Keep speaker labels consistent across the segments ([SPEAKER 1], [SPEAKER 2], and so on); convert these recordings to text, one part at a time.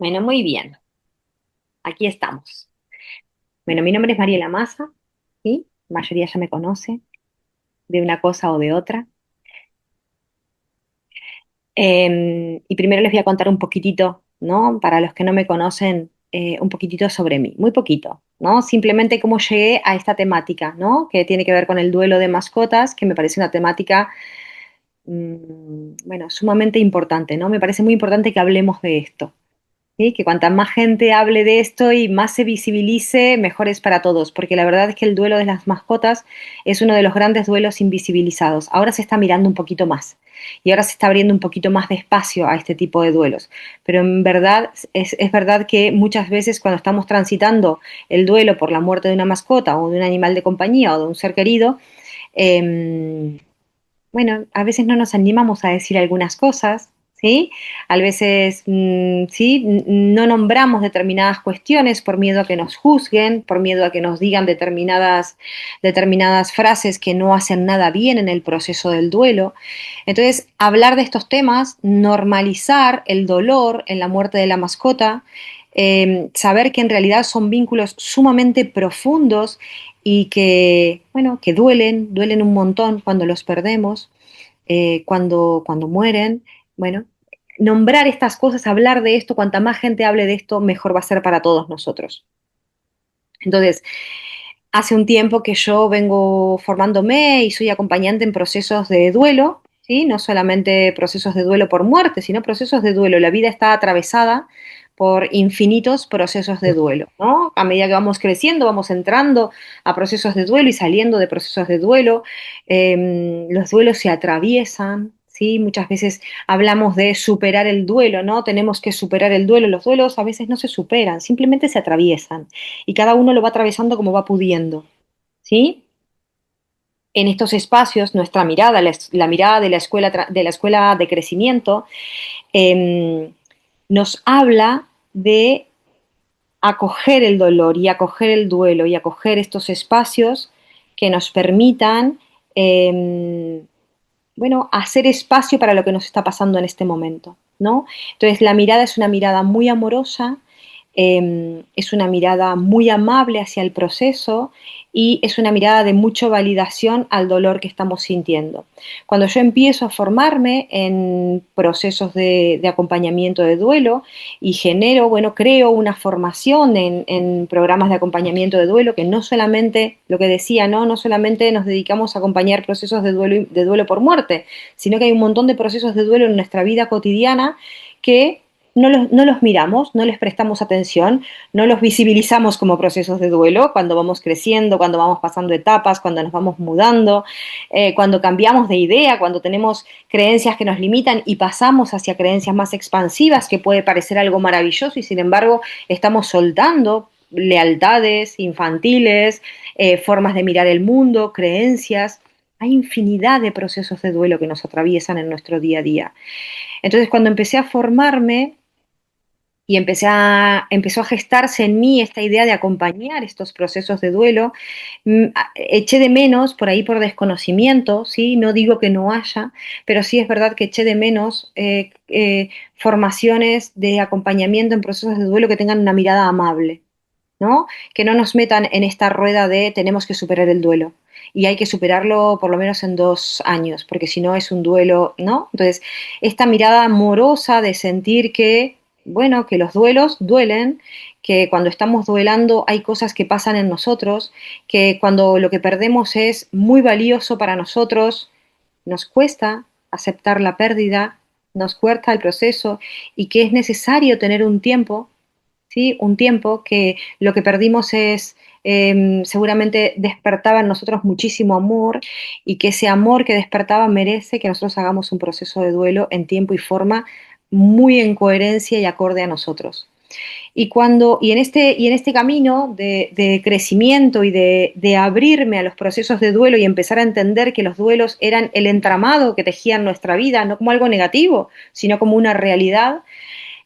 [SPEAKER 1] Bueno, muy bien, aquí estamos. Bueno, mi nombre es Mariela Massa, ¿sí? La mayoría ya me conoce de una cosa o de otra. Y primero les voy a contar un poquitito, ¿no? Para los que no me conocen, un poquitito sobre mí, muy poquito, ¿no? Simplemente cómo llegué a esta temática, ¿no? Que tiene que ver con el duelo de mascotas, que me parece una temática, bueno, sumamente importante, ¿no? Me parece muy importante que hablemos de esto. ¿Sí? Que cuanta más gente hable de esto y más se visibilice, mejor es para todos, porque la verdad es que el duelo de las mascotas es uno de los grandes duelos invisibilizados. Ahora se está mirando un poquito más y ahora se está abriendo un poquito más de espacio a este tipo de duelos. Pero en verdad es verdad que muchas veces cuando estamos transitando el duelo por la muerte de una mascota o de un animal de compañía o de un ser querido, eh, bueno, a veces no nos animamos a decir algunas cosas, ¿sí? A veces, sí, no nombramos determinadas cuestiones por miedo a que nos juzguen, por miedo a que nos digan determinadas frases que no hacen nada bien en el proceso del duelo. Entonces, hablar de estos temas, normalizar el dolor en la muerte de la mascota, saber que en realidad son vínculos sumamente profundos y que, bueno, que duelen un montón cuando los perdemos, cuando mueren. Bueno, nombrar estas cosas, hablar de esto, cuanta más gente hable de esto, mejor va a ser para todos nosotros. Entonces, hace un tiempo que yo vengo formándome y soy acompañante en procesos de duelo, ¿sí? No solamente procesos de duelo por muerte, sino procesos de duelo. La vida está atravesada por infinitos procesos de duelo, ¿no? A medida que vamos creciendo, vamos entrando a procesos de duelo y saliendo de procesos de duelo. Los duelos se atraviesan, ¿sí? Muchas veces hablamos de superar el duelo, ¿no? Tenemos que superar el duelo. Los duelos a veces no se superan, simplemente se atraviesan y cada uno lo va atravesando como va pudiendo, ¿sí? En estos espacios, nuestra mirada, la mirada de la escuela de crecimiento, eh, nos habla de acoger el dolor y acoger el duelo y acoger estos espacios que nos permitan, bueno, hacer espacio para lo que nos está pasando en este momento, ¿no? Entonces, la mirada es una mirada muy amorosa, es una mirada muy amable hacia el proceso y es una mirada de mucha validación al dolor que estamos sintiendo. Cuando yo empiezo a formarme en procesos de acompañamiento de duelo y genero, bueno, creo una formación en programas de acompañamiento de duelo que no solamente, lo que decía, ¿no? No solamente nos dedicamos a acompañar procesos de duelo por muerte, sino que hay un montón de procesos de duelo en nuestra vida cotidiana que no los miramos, no les prestamos atención, no los visibilizamos como procesos de duelo cuando vamos creciendo, cuando vamos pasando etapas, cuando nos vamos mudando, cuando cambiamos de idea, cuando tenemos creencias que nos limitan y pasamos hacia creencias más expansivas, que puede parecer algo maravilloso y sin embargo estamos soltando lealtades infantiles, formas de mirar el mundo, creencias. Hay infinidad de procesos de duelo que nos atraviesan en nuestro día a día. Entonces, cuando empecé a formarme, y empezó a gestarse en mí esta idea de acompañar estos procesos de duelo. Eché de menos, por ahí por desconocimiento, ¿sí? No digo que no haya, pero sí es verdad que eché de menos formaciones de acompañamiento en procesos de duelo que tengan una mirada amable, ¿no? Que no nos metan en esta rueda de tenemos que superar el duelo. Y hay que superarlo por lo menos en 2 años, porque si no es un duelo, ¿no? Entonces, esta mirada amorosa de sentir que, bueno, que los duelos duelen, que cuando estamos duelando hay cosas que pasan en nosotros, que cuando lo que perdemos es muy valioso para nosotros, nos cuesta aceptar la pérdida, nos cuesta el proceso y que es necesario tener un tiempo, ¿sí? Un tiempo que lo que perdimos es, seguramente despertaba en nosotros muchísimo amor y que ese amor que despertaba merece que nosotros hagamos un proceso de duelo en tiempo y forma muy en coherencia y acorde a nosotros. Y en este camino de crecimiento y de abrirme a los procesos de duelo y empezar a entender que los duelos eran el entramado que tejían nuestra vida, no como algo negativo, sino como una realidad,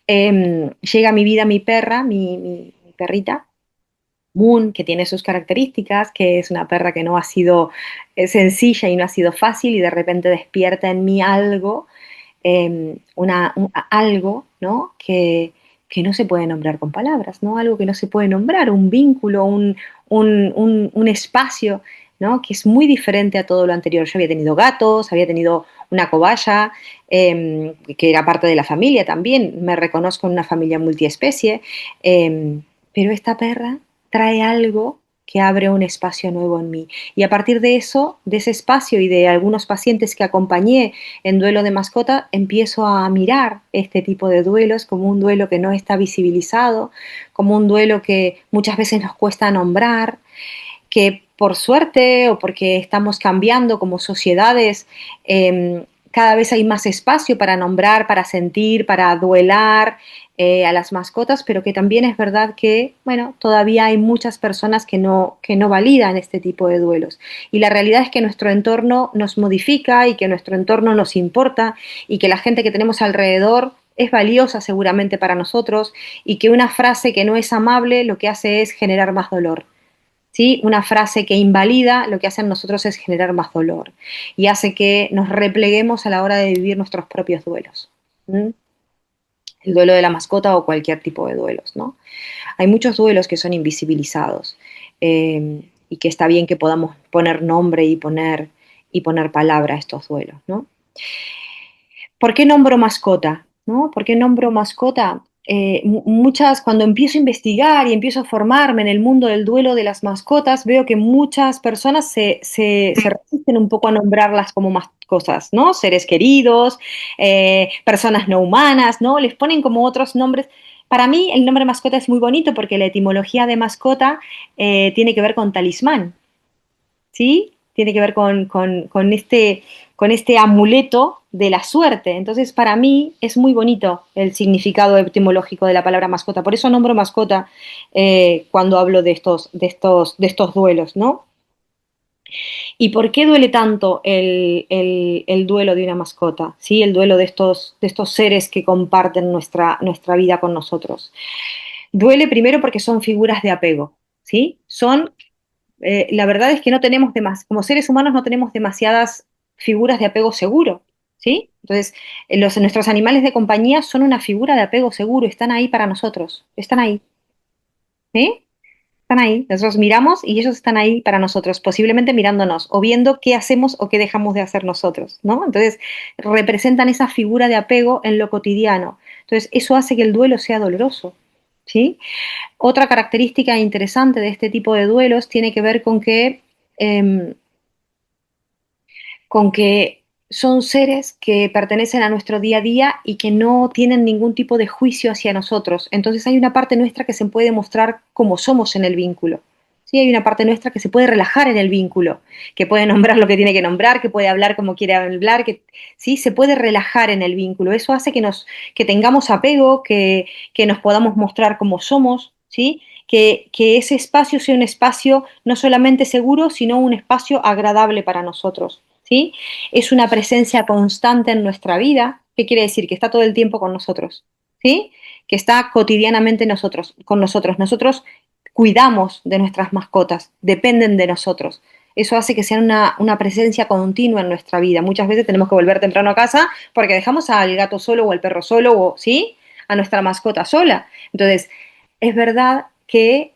[SPEAKER 1] llega a mi vida mi perra, mi perrita, Moon, que tiene sus características, que es una perra que no ha sido sencilla y no ha sido fácil y de repente despierta en mí algo, algo, ¿no? que no se puede nombrar con palabras, ¿no? Algo que no se puede nombrar, un vínculo, un espacio, ¿no? Que es muy diferente a todo lo anterior. Yo había tenido gatos, había tenido una cobaya, que era parte de la familia también, me reconozco en una familia multiespecie, pero esta perra trae algo que abre un espacio nuevo en mí. Y a partir de eso, de ese espacio y de algunos pacientes que acompañé en duelo de mascota, empiezo a mirar este tipo de duelos como un duelo que no está visibilizado, como un duelo que muchas veces nos cuesta nombrar, que por suerte o porque estamos cambiando como sociedades, cada vez hay más espacio para nombrar, para sentir, para duelar a las mascotas, pero que también es verdad que, bueno, todavía hay muchas personas que no validan este tipo de duelos. Y la realidad es que nuestro entorno nos modifica y que nuestro entorno nos importa y que la gente que tenemos alrededor es valiosa seguramente para nosotros y que una frase que no es amable lo que hace es generar más dolor. ¿Sí? Una frase que invalida lo que hace en nosotros es generar más dolor y hace que nos repleguemos a la hora de vivir nuestros propios duelos. ¿Mm? El duelo de la mascota o cualquier tipo de duelos, ¿no? Hay muchos duelos que son invisibilizados y que está bien que podamos poner nombre y poner palabra a estos duelos, ¿no? ¿Por qué nombro mascota? ¿No? ¿Por qué nombro mascota? Muchas, cuando empiezo a investigar y empiezo a formarme en el mundo del duelo de las mascotas, veo que muchas personas se resisten un poco a nombrarlas como mascotas, ¿no? Seres queridos, personas no humanas, ¿no? Les ponen como otros nombres. Para mí el nombre mascota es muy bonito porque la etimología de mascota tiene que ver con talismán, ¿sí? Tiene que ver con este amuleto de la suerte. Entonces, para mí es muy bonito el significado etimológico de la palabra mascota. Por eso nombro mascota cuando hablo de estos duelos, ¿no? ¿Y por qué duele tanto el duelo de una mascota? ¿Sí? El duelo de estos seres que comparten nuestra vida con nosotros. Duele primero porque son figuras de apego, ¿sí? Son la verdad es que no tenemos como seres humanos no tenemos demasiadas figuras de apego seguro, ¿sí? Entonces, nuestros animales de compañía son una figura de apego seguro, están ahí para nosotros, están ahí, ¿sí? Están ahí. Nosotros miramos y ellos están ahí para nosotros, posiblemente mirándonos o viendo qué hacemos o qué dejamos de hacer nosotros, ¿no? Entonces, representan esa figura de apego en lo cotidiano. Entonces, eso hace que el duelo sea doloroso, ¿sí? Otra característica interesante de este tipo de duelos tiene que ver eh, con que son seres que pertenecen a nuestro día a día y que no tienen ningún tipo de juicio hacia nosotros. Entonces hay una parte nuestra que se puede mostrar como somos en el vínculo. Sí, hay una parte nuestra que se puede relajar en el vínculo, que puede nombrar lo que tiene que nombrar, que puede hablar como quiere hablar, que sí, se puede relajar en el vínculo. Eso hace que tengamos apego, que nos podamos mostrar como somos, ¿sí? Que ese espacio sea un espacio no solamente seguro, sino un espacio agradable para nosotros. ¿Sí? Es una presencia constante en nuestra vida. ¿Qué quiere decir? Que está todo el tiempo con nosotros, ¿sí? Que está cotidianamente con nosotros. Nosotros cuidamos de nuestras mascotas, dependen de nosotros. Eso hace que sea una presencia continua en nuestra vida. Muchas veces tenemos que volver temprano a casa porque dejamos al gato solo o al perro solo, o, ¿sí? A nuestra mascota sola. Entonces, es verdad que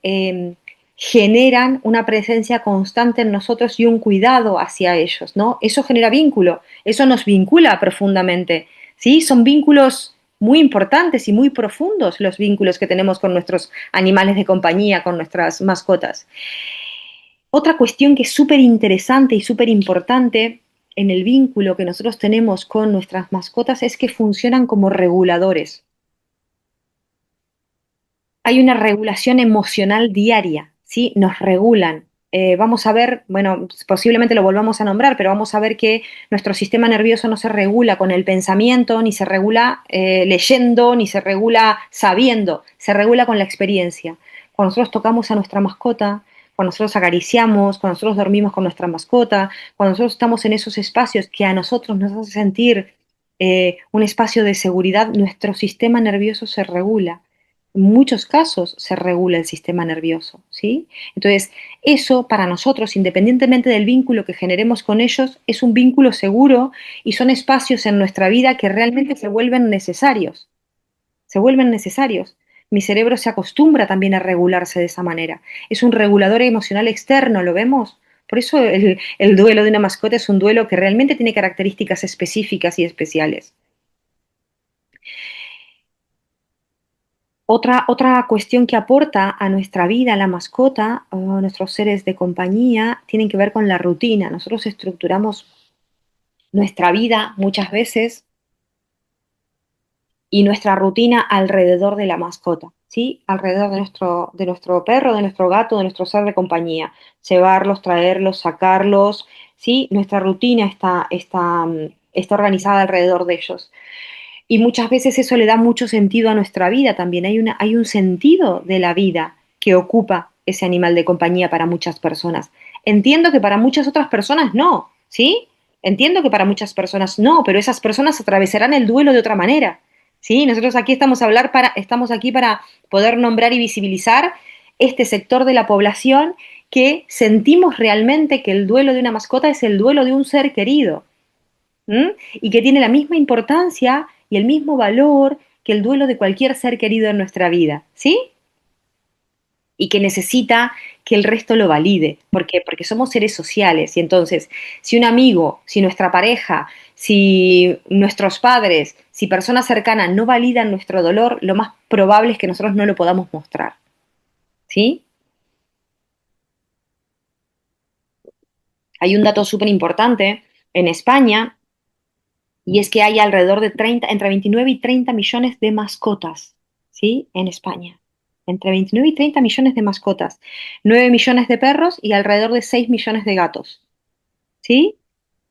[SPEAKER 1] generan una presencia constante en nosotros y un cuidado hacia ellos, ¿no? Eso genera vínculo, eso nos vincula profundamente, ¿sí? Son vínculos muy importantes y muy profundos los vínculos que tenemos con nuestros animales de compañía, con nuestras mascotas. Otra cuestión que es súper interesante y súper importante en el vínculo que nosotros tenemos con nuestras mascotas es que funcionan como reguladores. Hay una regulación emocional diaria, ¿sí? Nos regulan. Vamos a ver, bueno, posiblemente lo volvamos a nombrar, pero vamos a ver que nuestro sistema nervioso no se regula con el pensamiento, ni se regula leyendo, ni se regula sabiendo, se regula con la experiencia. Cuando nosotros tocamos a nuestra mascota, cuando nosotros acariciamos, cuando nosotros dormimos con nuestra mascota, cuando nosotros estamos en esos espacios que a nosotros nos hace sentir un espacio de seguridad, nuestro sistema nervioso se regula. En muchos casos se regula el sistema nervioso, ¿sí? Entonces, eso para nosotros, independientemente del vínculo que generemos con ellos, es un vínculo seguro y son espacios en nuestra vida que realmente se vuelven necesarios. Se vuelven necesarios. Mi cerebro se acostumbra también a regularse de esa manera. Es un regulador emocional externo, ¿lo vemos? Por eso el duelo de una mascota es un duelo que realmente tiene características específicas y especiales. Otra cuestión que aporta a nuestra vida la mascota o nuestros seres de compañía tienen que ver con la rutina. Nosotros estructuramos nuestra vida muchas veces y nuestra rutina alrededor de la mascota, ¿sí? Alrededor de nuestro perro, de nuestro gato, de nuestro ser de compañía. Llevarlos, traerlos, sacarlos, ¿sí? Nuestra rutina está organizada alrededor de ellos. Y muchas veces eso le da mucho sentido a nuestra vida también. Hay un sentido de la vida que ocupa ese animal de compañía para muchas personas. Entiendo que para muchas otras personas no, ¿sí? Entiendo que para muchas personas no, pero esas personas atravesarán el duelo de otra manera, ¿sí? Nosotros aquí estamos aquí para poder nombrar y visibilizar este sector de la población que sentimos realmente que el duelo de una mascota es el duelo de un ser querido. ¿M? Y que tiene la misma importancia y el mismo valor que el duelo de cualquier ser querido en nuestra vida, ¿sí? Y que necesita que el resto lo valide. ¿Por qué? Porque somos seres sociales y entonces, si un amigo, si nuestra pareja, si nuestros padres, si personas cercanas no validan nuestro dolor, lo más probable es que nosotros no lo podamos mostrar, ¿sí? Hay un dato súper importante en España. Y es que hay alrededor de 30, entre 29 y 30 millones de mascotas, ¿sí? En España. Entre 29 y 30 millones de mascotas. 9 millones de perros y alrededor de 6 millones de gatos, ¿sí?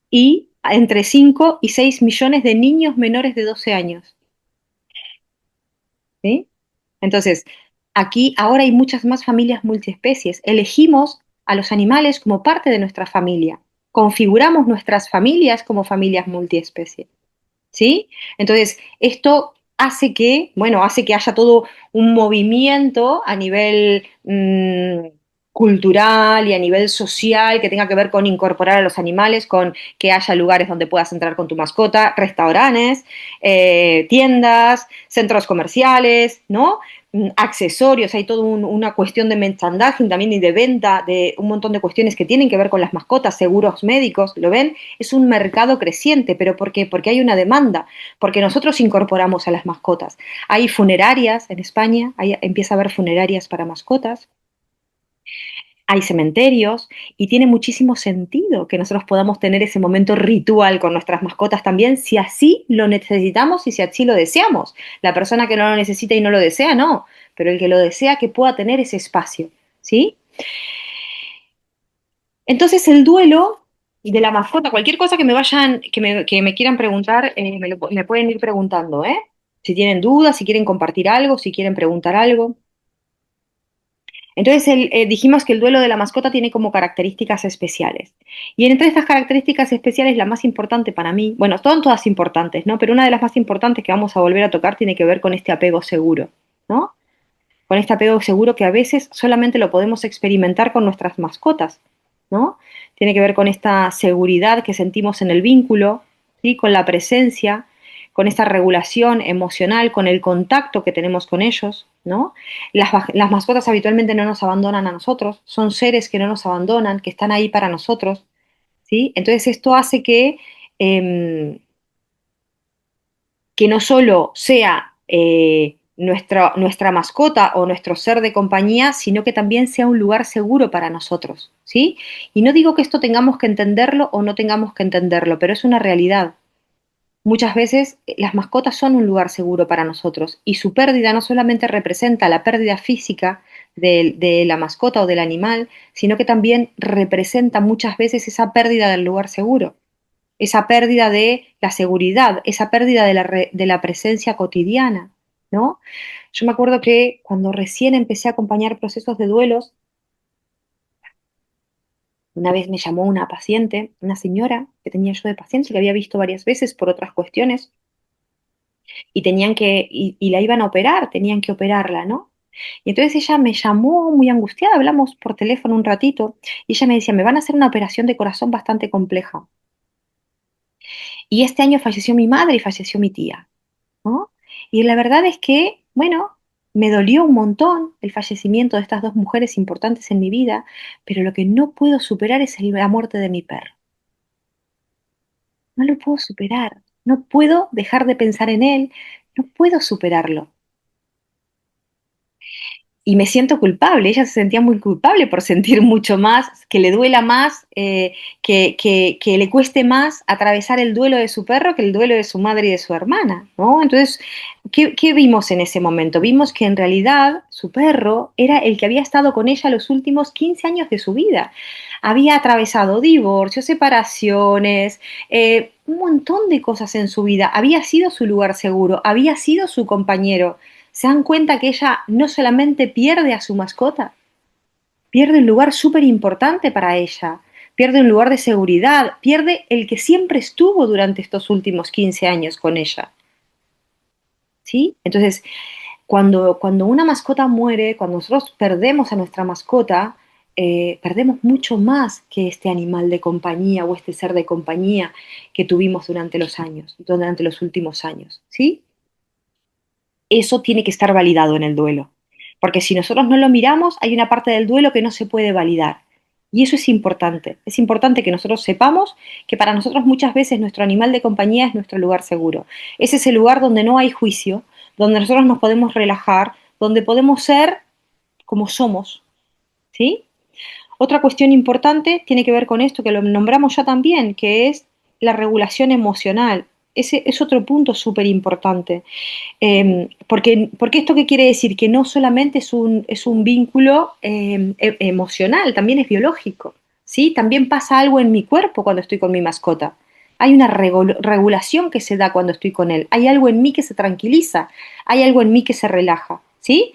[SPEAKER 1] Y entre 5 y 6 millones de niños menores de 12 años, ¿sí? Entonces, aquí ahora hay muchas más familias multiespecies. Elegimos a los animales como parte de nuestra familia. Configuramos nuestras familias como familias multiespecies. ¿Sí? Entonces, esto hace que haya todo un movimiento a nivel cultural y a nivel social que tenga que ver con incorporar a los animales, con que haya lugares donde puedas entrar con tu mascota, restaurantes, tiendas, centros comerciales, ¿no? Accesorios, hay toda una cuestión de merchandising también y de venta de un montón de cuestiones que tienen que ver con las mascotas, seguros médicos, ¿lo ven? Es un mercado creciente, pero ¿por qué? Porque hay una demanda, porque nosotros incorporamos a las mascotas. Hay funerarias en España, empieza a haber funerarias para mascotas, hay cementerios y tiene muchísimo sentido que nosotros podamos tener ese momento ritual con nuestras mascotas también, si así lo necesitamos y si así lo deseamos. La persona que no lo necesita y no lo desea, no, pero el que lo desea que pueda tener ese espacio, ¿sí? Entonces el duelo de la mascota, cualquier cosa que me vayan, que me quieran preguntar, me pueden ir preguntando, ¿eh? Si tienen dudas, si quieren compartir algo, si quieren preguntar algo. Entonces dijimos que el duelo de la mascota tiene como características especiales. Y entre estas características especiales, la más importante para mí, bueno, son todas importantes, ¿no? Pero una de las más importantes que vamos a volver a tocar tiene que ver con este apego seguro, ¿no? Con este apego seguro que a veces solamente lo podemos experimentar con nuestras mascotas, ¿no? Tiene que ver con esta seguridad que sentimos en el vínculo, ¿sí? Con la presencia, con esta regulación emocional, con el contacto que tenemos con ellos, ¿no? Las mascotas habitualmente no nos abandonan a nosotros, son seres que no nos abandonan, que están ahí para nosotros, ¿sí? Entonces esto hace eh, que no solo sea nuestra mascota o nuestro ser de compañía, sino que también sea un lugar seguro para nosotros, ¿sí? Y no digo que esto tengamos que entenderlo o no tengamos que entenderlo, pero es una realidad. Muchas veces las mascotas son un lugar seguro para nosotros y su pérdida no solamente representa la pérdida física de la mascota o del animal, sino que también representa muchas veces esa pérdida del lugar seguro, esa pérdida de la seguridad, esa pérdida de la presencia cotidiana, ¿no? Yo me acuerdo que cuando recién empecé a acompañar procesos de duelos, una vez me llamó una paciente, una señora que tenía yo de paciente, que había visto varias veces por otras cuestiones, y la iban a operar, tenían que operarla, ¿no? Y entonces ella me llamó muy angustiada, hablamos por teléfono un ratito, y ella me decía, me van a hacer una operación de corazón bastante compleja. Y este año falleció mi madre y falleció mi tía, ¿no? Y la verdad es que, bueno, Me dolió un montón el fallecimiento de estas dos mujeres importantes en mi vida, pero lo que no puedo superar es la muerte de mi perro. No lo puedo superar. No puedo dejar de pensar en él. No puedo superarlo. Y me siento culpable. Ella se sentía muy culpable por sentir mucho más, que le duela más, que le cueste más atravesar el duelo de su perro que el duelo de su madre y de su hermana, ¿no? Entonces, ¿qué vimos en ese momento? Vimos que en realidad su perro era el que había estado con ella los últimos 15 años de su vida. Había atravesado divorcios, separaciones, un montón de cosas en su vida. Había sido su lugar seguro, había sido su compañero. Se dan cuenta que ella no solamente pierde a su mascota, pierde un lugar súper importante para ella, pierde un lugar de seguridad, pierde el que siempre estuvo durante estos últimos 15 años con ella. ¿Sí? Entonces, cuando una mascota muere, cuando nosotros perdemos a nuestra mascota, perdemos mucho más que este animal de compañía o este ser de compañía que tuvimos durante los años, durante los últimos años. ¿Sí? Eso tiene que estar validado en el duelo. Porque si nosotros no lo miramos, hay una parte del duelo que no se puede validar. Y eso es importante. Es importante que nosotros sepamos que para nosotros muchas veces nuestro animal de compañía es nuestro lugar seguro. Es ese lugar donde no hay juicio, donde nosotros nos podemos relajar, donde podemos ser como somos. ¿Sí? Otra cuestión importante tiene que ver con esto que lo nombramos ya también, que es la regulación emocional. Ese es otro punto súper importante. Porque esto qué quiere decir? Que no solamente es un vínculo emocional, también es biológico. ¿Sí? También pasa algo en mi cuerpo cuando estoy con mi mascota. Hay una regulación que se da cuando estoy con él. Hay algo en mí que se tranquiliza. Hay algo en mí que se relaja. ¿Sí?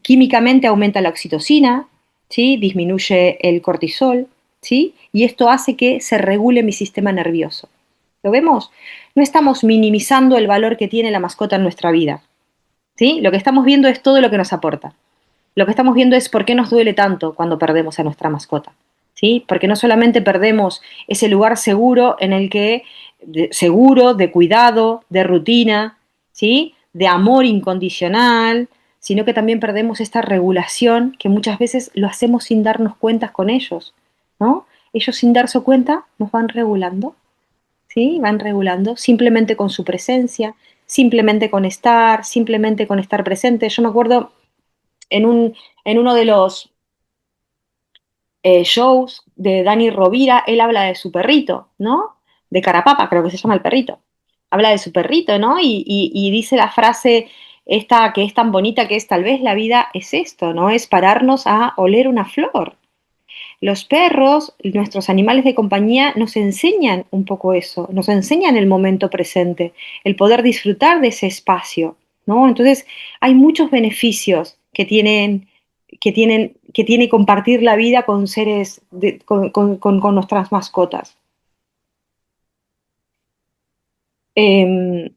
[SPEAKER 1] Químicamente aumenta la oxitocina, ¿sí? Disminuye el cortisol, ¿sí? Y esto hace que se regule mi sistema nervioso. ¿Lo vemos? No estamos minimizando el valor que tiene la mascota en nuestra vida, ¿sí? Lo que estamos viendo es todo lo que nos aporta. Lo que estamos viendo es por qué nos duele tanto cuando perdemos a nuestra mascota, ¿sí? Porque no solamente perdemos ese lugar seguro en el que, seguro, de cuidado, de rutina, ¿sí? De amor incondicional, sino que también perdemos esta regulación que muchas veces lo hacemos sin darnos cuenta con ellos, ¿no? Ellos sin darse cuenta nos van regulando, ¿sí? Van regulando simplemente con su presencia, simplemente con estar presente. Yo me acuerdo en uno de los shows de Dani Rovira, él habla de su perrito, ¿no? De Carapapa, creo que se llama el perrito. Habla de su perrito, ¿no? Y dice la frase esta que es tan bonita que es tal vez la vida es esto, ¿no? Es pararnos a oler una flor. Los perros, nuestros animales de compañía, nos enseñan un poco eso, nos enseñan el momento presente, el poder disfrutar de ese espacio, ¿no? Entonces, hay muchos beneficios que tiene compartir la vida con seres, con nuestras mascotas. Eh,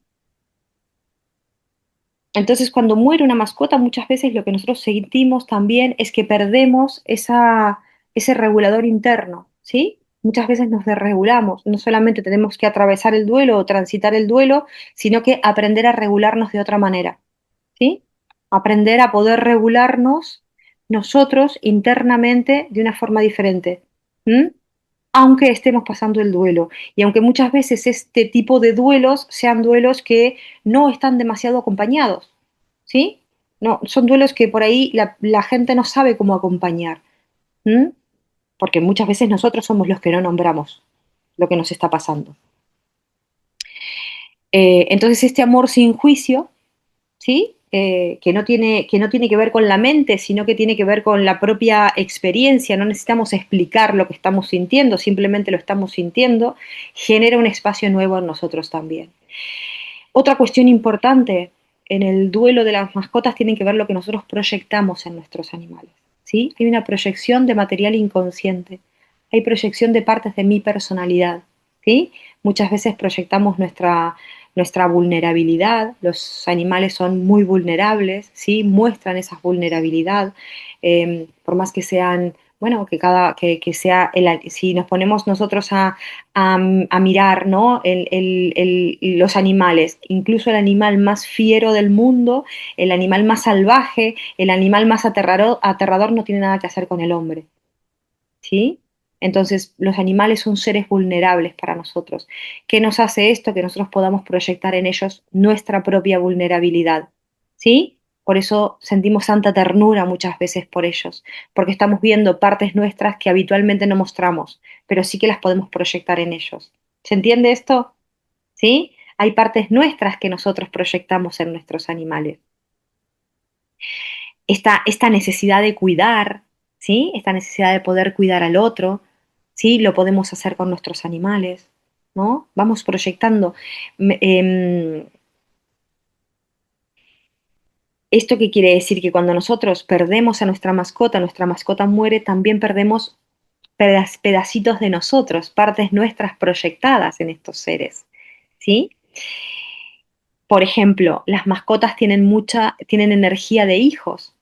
[SPEAKER 1] Entonces, cuando muere una mascota, muchas veces lo que nosotros sentimos también es que perdemos ese regulador interno, ¿sí? Muchas veces nos desregulamos. No solamente tenemos que atravesar el duelo o transitar el duelo, sino que aprender a regularnos de otra manera, ¿sí? Aprender a poder regularnos nosotros internamente de una forma diferente, ¿m? Aunque estemos pasando el duelo. Y aunque muchas veces este tipo de duelos sean duelos que no están demasiado acompañados, ¿sí? No, son duelos que por ahí la gente no sabe cómo acompañar, ¿m? Porque muchas veces nosotros somos los que no nombramos lo que nos está pasando. Entonces este amor sin juicio, ¿sí? Que no tiene que ver con la mente, sino que tiene que ver con la propia experiencia. No necesitamos explicar lo que estamos sintiendo, simplemente lo estamos sintiendo, genera un espacio nuevo en nosotros también. Otra cuestión importante en el duelo de las mascotas tiene que ver lo que nosotros proyectamos en nuestros animales, ¿sí? Hay una proyección de material inconsciente, hay proyección de partes de mi personalidad, ¿sí? Muchas veces proyectamos nuestra vulnerabilidad, los animales son muy vulnerables, ¿sí? Muestran esa vulnerabilidad, por más que sean bueno, que sea, si nos ponemos nosotros a mirar, ¿no? Los animales, incluso el animal más fiero del mundo, el animal más salvaje, el animal más aterrador no tiene nada que hacer con el hombre, ¿sí? Entonces, los animales son seres vulnerables para nosotros. ¿Qué nos hace esto? Que nosotros podamos proyectar en ellos nuestra propia vulnerabilidad, ¿sí? Por eso sentimos tanta ternura muchas veces por ellos, porque estamos viendo partes nuestras que habitualmente no mostramos, pero sí que las podemos proyectar en ellos. ¿Se entiende esto? ¿Sí? Hay partes nuestras que nosotros proyectamos en nuestros animales. Esta necesidad de cuidar, ¿sí? Esta necesidad de poder cuidar al otro, ¿sí? Lo podemos hacer con nuestros animales, ¿no? Vamos proyectando. ¿Esto qué quiere decir? Que cuando nosotros perdemos a nuestra mascota muere, también perdemos pedacitos de nosotros, partes nuestras proyectadas en estos seres, ¿sí? Por ejemplo, las mascotas tienen energía de hijos,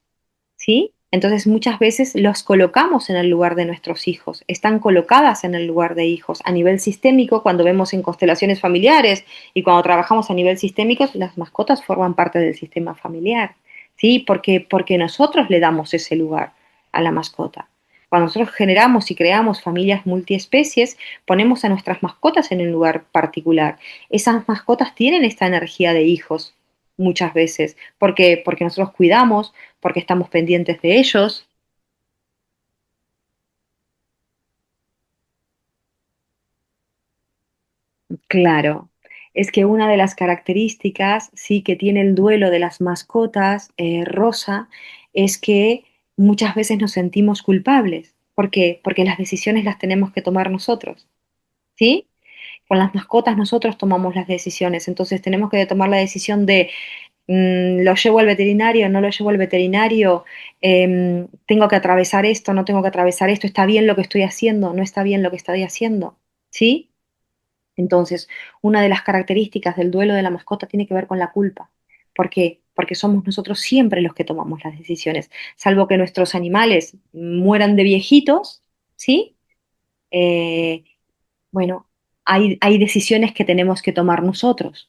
[SPEAKER 1] ¿sí? Entonces muchas veces los colocamos en el lugar de nuestros hijos, están colocadas en el lugar de hijos. A nivel sistémico, cuando vemos en constelaciones familiares y cuando trabajamos a nivel sistémico, las mascotas forman parte del sistema familiar, ¿sí? Porque nosotros le damos ese lugar a la mascota. Cuando nosotros generamos y creamos familias multiespecies, ponemos a nuestras mascotas en un lugar particular. Esas mascotas tienen esta energía de hijos muchas veces, porque nosotros cuidamos, porque estamos pendientes de ellos. Claro, es que una de las características, sí, que tiene el duelo de las mascotas, Rosa, es que muchas veces nos sentimos culpables. ¿Por qué? Porque las decisiones las tenemos que tomar nosotros, ¿sí? Con las mascotas nosotros tomamos las decisiones, entonces tenemos que tomar la decisión de lo llevo al veterinario, no lo llevo al veterinario, tengo que atravesar esto, no tengo que atravesar esto, está bien lo que estoy haciendo, no está bien lo que estoy haciendo, ¿sí? Entonces, una de las características del duelo de la mascota tiene que ver con la culpa. ¿Por qué? Porque somos nosotros siempre los que tomamos las decisiones, salvo que nuestros animales mueran de viejitos, ¿sí? Eh, bueno, hay decisiones que tenemos que tomar nosotros.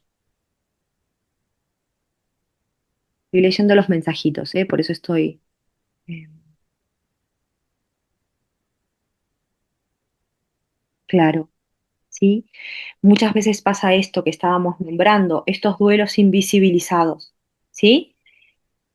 [SPEAKER 1] Estoy leyendo los mensajitos, ¿eh? Por eso estoy... eh, claro, ¿sí? Muchas veces pasa esto que estábamos nombrando, estos duelos invisibilizados, ¿sí?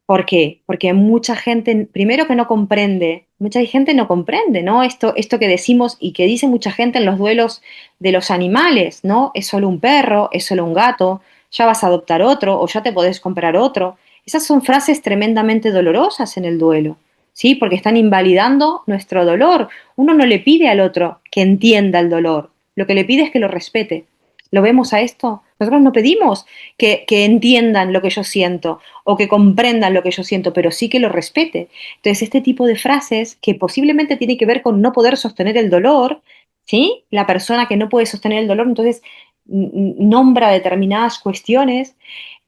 [SPEAKER 1] ¿Por qué? Porque mucha gente, primero que no comprende, mucha gente no comprende, ¿no? Esto que decimos y que dice mucha gente en los duelos de los animales, ¿no? Es solo un perro, es solo un gato, ya vas a adoptar otro o ya te podés comprar otro. Esas son frases tremendamente dolorosas en el duelo, ¿sí? Porque están invalidando nuestro dolor. Uno no le pide al otro que entienda el dolor, lo que le pide es que lo respete. ¿Lo vemos a esto? Nosotros no pedimos que entiendan lo que yo siento o que comprendan lo que yo siento, pero sí que lo respete. Entonces, este tipo de frases que posiblemente tiene que ver con no poder sostener el dolor, ¿sí? La persona que no puede sostener el dolor, entonces nombra determinadas cuestiones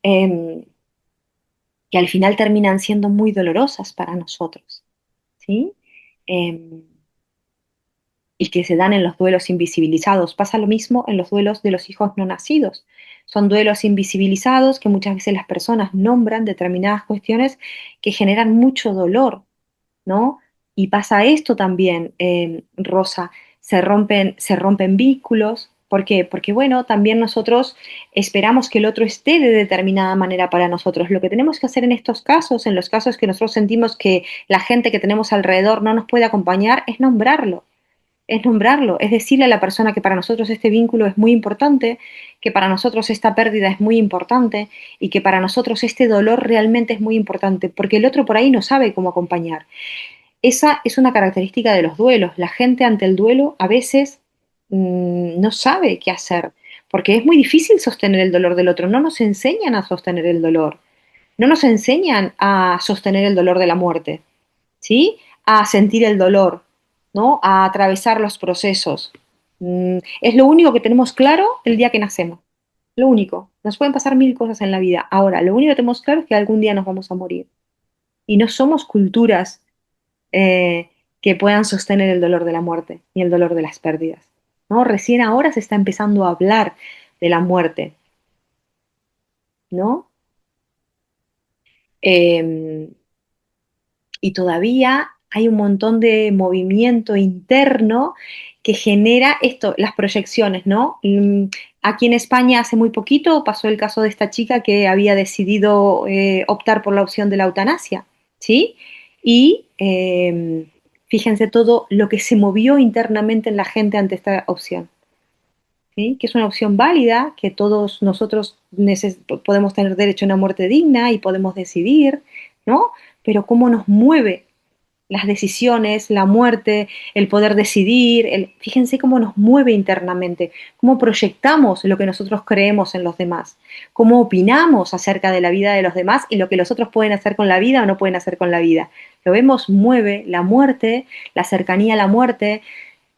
[SPEAKER 1] eh, que al final terminan siendo muy dolorosas para nosotros, ¿sí? Eh, y que se dan en los duelos invisibilizados. Pasa lo mismo en los duelos de los hijos no nacidos. Son duelos invisibilizados que muchas veces las personas nombran determinadas cuestiones que generan mucho dolor, ¿no? Y pasa esto también, Rosa, se rompen vínculos. ¿Por qué? Porque, bueno, también nosotros esperamos que el otro esté de determinada manera para nosotros. Lo que tenemos que hacer en estos casos, en los casos que nosotros sentimos que la gente que tenemos alrededor no nos puede acompañar, es nombrarlo, es decirle a la persona que para nosotros este vínculo es muy importante, que para nosotros esta pérdida es muy importante y que para nosotros este dolor realmente es muy importante, porque el otro por ahí no sabe cómo acompañar. Esa es una característica de los duelos. La gente ante el duelo a veces no sabe qué hacer, porque es muy difícil sostener el dolor del otro. No nos enseñan a sostener el dolor, no nos enseñan a sostener el dolor de la muerte, ¿sí? A sentir el dolor, ¿no? A atravesar los procesos. Es lo único que tenemos claro el día que nacemos. Lo único. Nos pueden pasar mil cosas en la vida. Ahora, lo único que tenemos claro es que algún día nos vamos a morir. Y no somos culturas eh, que puedan sostener el dolor de la muerte y el dolor de las pérdidas. ¿No? Recién ahora se está empezando a hablar de la muerte, ¿no? Eh, y todavía hay un montón de movimiento interno que genera esto, las proyecciones, ¿no? Aquí en España hace muy poquito pasó el caso de esta chica que había decidido optar por la opción de la eutanasia, ¿sí? Y fíjense todo lo que se movió internamente en la gente ante esta opción. ¿Sí? Que es una opción válida, que todos nosotros podemos tener derecho a una muerte digna y podemos decidir, ¿no? Pero cómo nos mueve las decisiones, la muerte, el poder decidir, fíjense cómo nos mueve internamente, cómo proyectamos lo que nosotros creemos en los demás, cómo opinamos acerca de la vida de los demás y lo que los otros pueden hacer con la vida o no pueden hacer con la vida. Lo vemos, mueve la muerte, la cercanía a la muerte,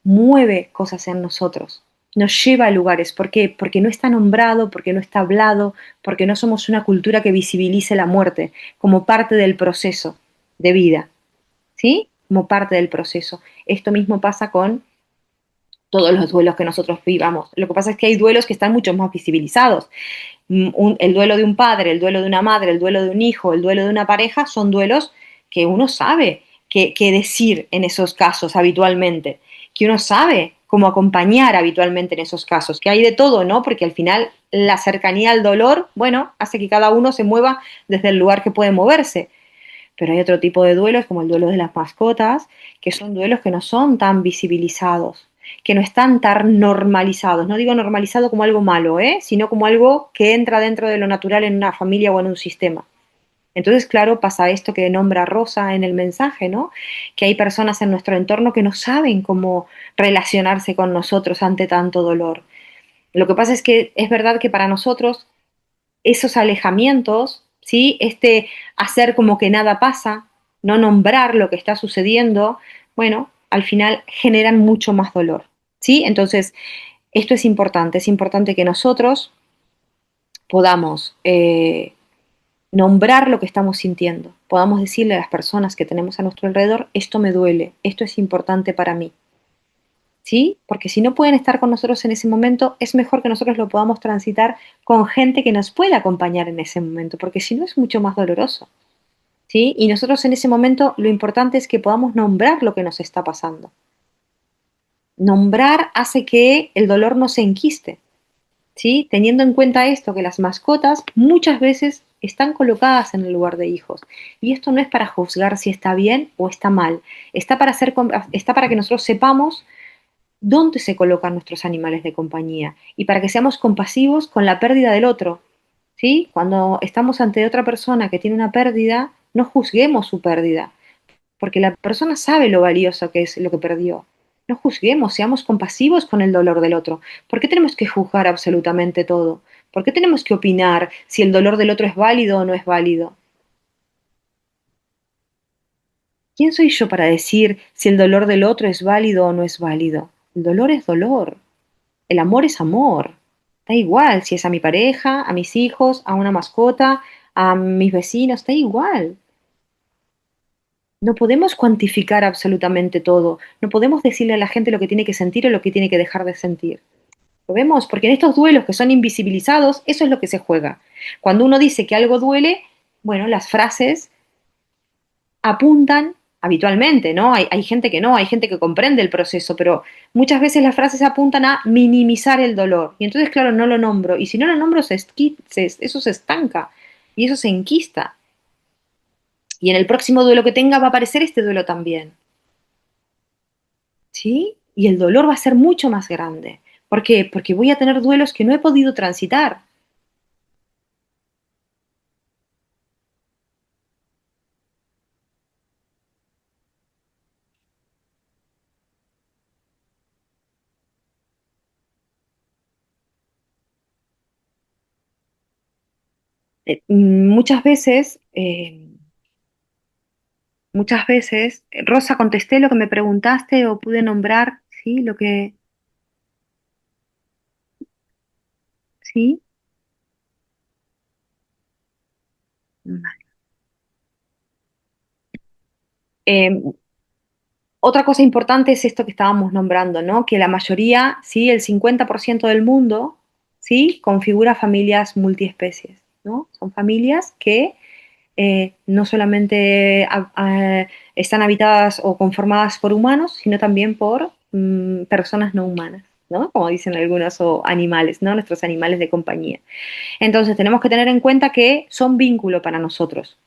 [SPEAKER 1] mueve cosas en nosotros, nos lleva a lugares. ¿Por qué? Porque no está nombrado, porque no está hablado, porque no somos una cultura que visibilice la muerte como parte del proceso de vida, ¿sí? Como parte del proceso. Esto mismo pasa con todos los duelos que nosotros vivamos. Lo que pasa es que hay duelos que están mucho más visibilizados. El duelo de un padre, el duelo de una madre, el duelo de un hijo, el duelo de una pareja, son duelos que uno sabe qué decir en esos casos habitualmente, que uno sabe cómo acompañar habitualmente en esos casos, que hay de todo, ¿no? Porque al final la cercanía al dolor, bueno, hace que cada uno se mueva desde el lugar que puede moverse. Pero hay otro tipo de duelos, como el duelo de las mascotas, que son duelos que no son tan visibilizados, que no están tan normalizados. No digo normalizado como algo malo, sino como algo que entra dentro de lo natural en una familia o en un sistema. Entonces, claro, pasa esto que nombra Rosa en el mensaje, ¿no? Que hay personas en nuestro entorno que no saben cómo relacionarse con nosotros ante tanto dolor. Lo que pasa es que es verdad que para nosotros esos alejamientos, ¿sí? Este hacer como que nada pasa, no nombrar lo que está sucediendo, bueno, al final generan mucho más dolor, ¿sí? Entonces, esto es importante que nosotros podamos nombrar lo que estamos sintiendo, podamos decirle a las personas que tenemos a nuestro alrededor, esto me duele, esto es importante para mí, ¿sí? Porque si no pueden estar con nosotros en ese momento, es mejor que nosotros lo podamos transitar con gente que nos pueda acompañar en ese momento, porque si no es mucho más doloroso, ¿sí? Y nosotros en ese momento lo importante es que podamos nombrar lo que nos está pasando. Nombrar hace que el dolor no se enquiste, ¿sí? Teniendo en cuenta esto, que las mascotas muchas veces están colocadas en el lugar de hijos. Y esto no es para juzgar si está bien o está mal, está para que nosotros sepamos dónde se colocan nuestros animales de compañía y para que seamos compasivos con la pérdida del otro, ¿sí? Cuando estamos ante otra persona que tiene una pérdida, no juzguemos su pérdida, porque la persona sabe lo valioso que es lo que perdió. No juzguemos, seamos compasivos con el dolor del otro. ¿Por qué tenemos que juzgar absolutamente todo? ¿Por qué tenemos que opinar si el dolor del otro es válido o no es válido? ¿Quién soy yo para decir si el dolor del otro es válido o no es válido? El dolor es dolor. El amor es amor. Da igual si es a mi pareja, a mis hijos, a una mascota, a mis vecinos, da igual. No podemos cuantificar absolutamente todo. No podemos decirle a la gente lo que tiene que sentir o lo que tiene que dejar de sentir. ¿Lo vemos? Porque en estos duelos que son invisibilizados, eso es lo que se juega. Cuando uno dice que algo duele, bueno, las frases apuntan habitualmente, ¿no? Hay gente que no, hay gente que comprende el proceso, pero muchas veces las frases apuntan a minimizar el dolor. Y entonces, claro, no lo nombro. Y si no lo nombro, eso se estanca y eso se enquista. Y en el próximo duelo que tenga va a aparecer este duelo también, ¿sí? Y el dolor va a ser mucho más grande. ¿Por qué? Porque voy a tener duelos que no he podido transitar. Muchas veces, Rosa, contesté lo que me preguntaste o pude nombrar, ¿sí? Lo que, ¿sí? Vale. Otra cosa importante es esto que estábamos nombrando, ¿no? Que la mayoría, sí, el 50% del mundo, sí, configura familias multiespecies, ¿no? Son familias que no solamente están habitadas o conformadas por humanos, sino también por personas no humanas, ¿no? Como dicen algunos, o animales, ¿no? Nuestros animales de compañía. Entonces tenemos que tener en cuenta que son vínculo para nosotros,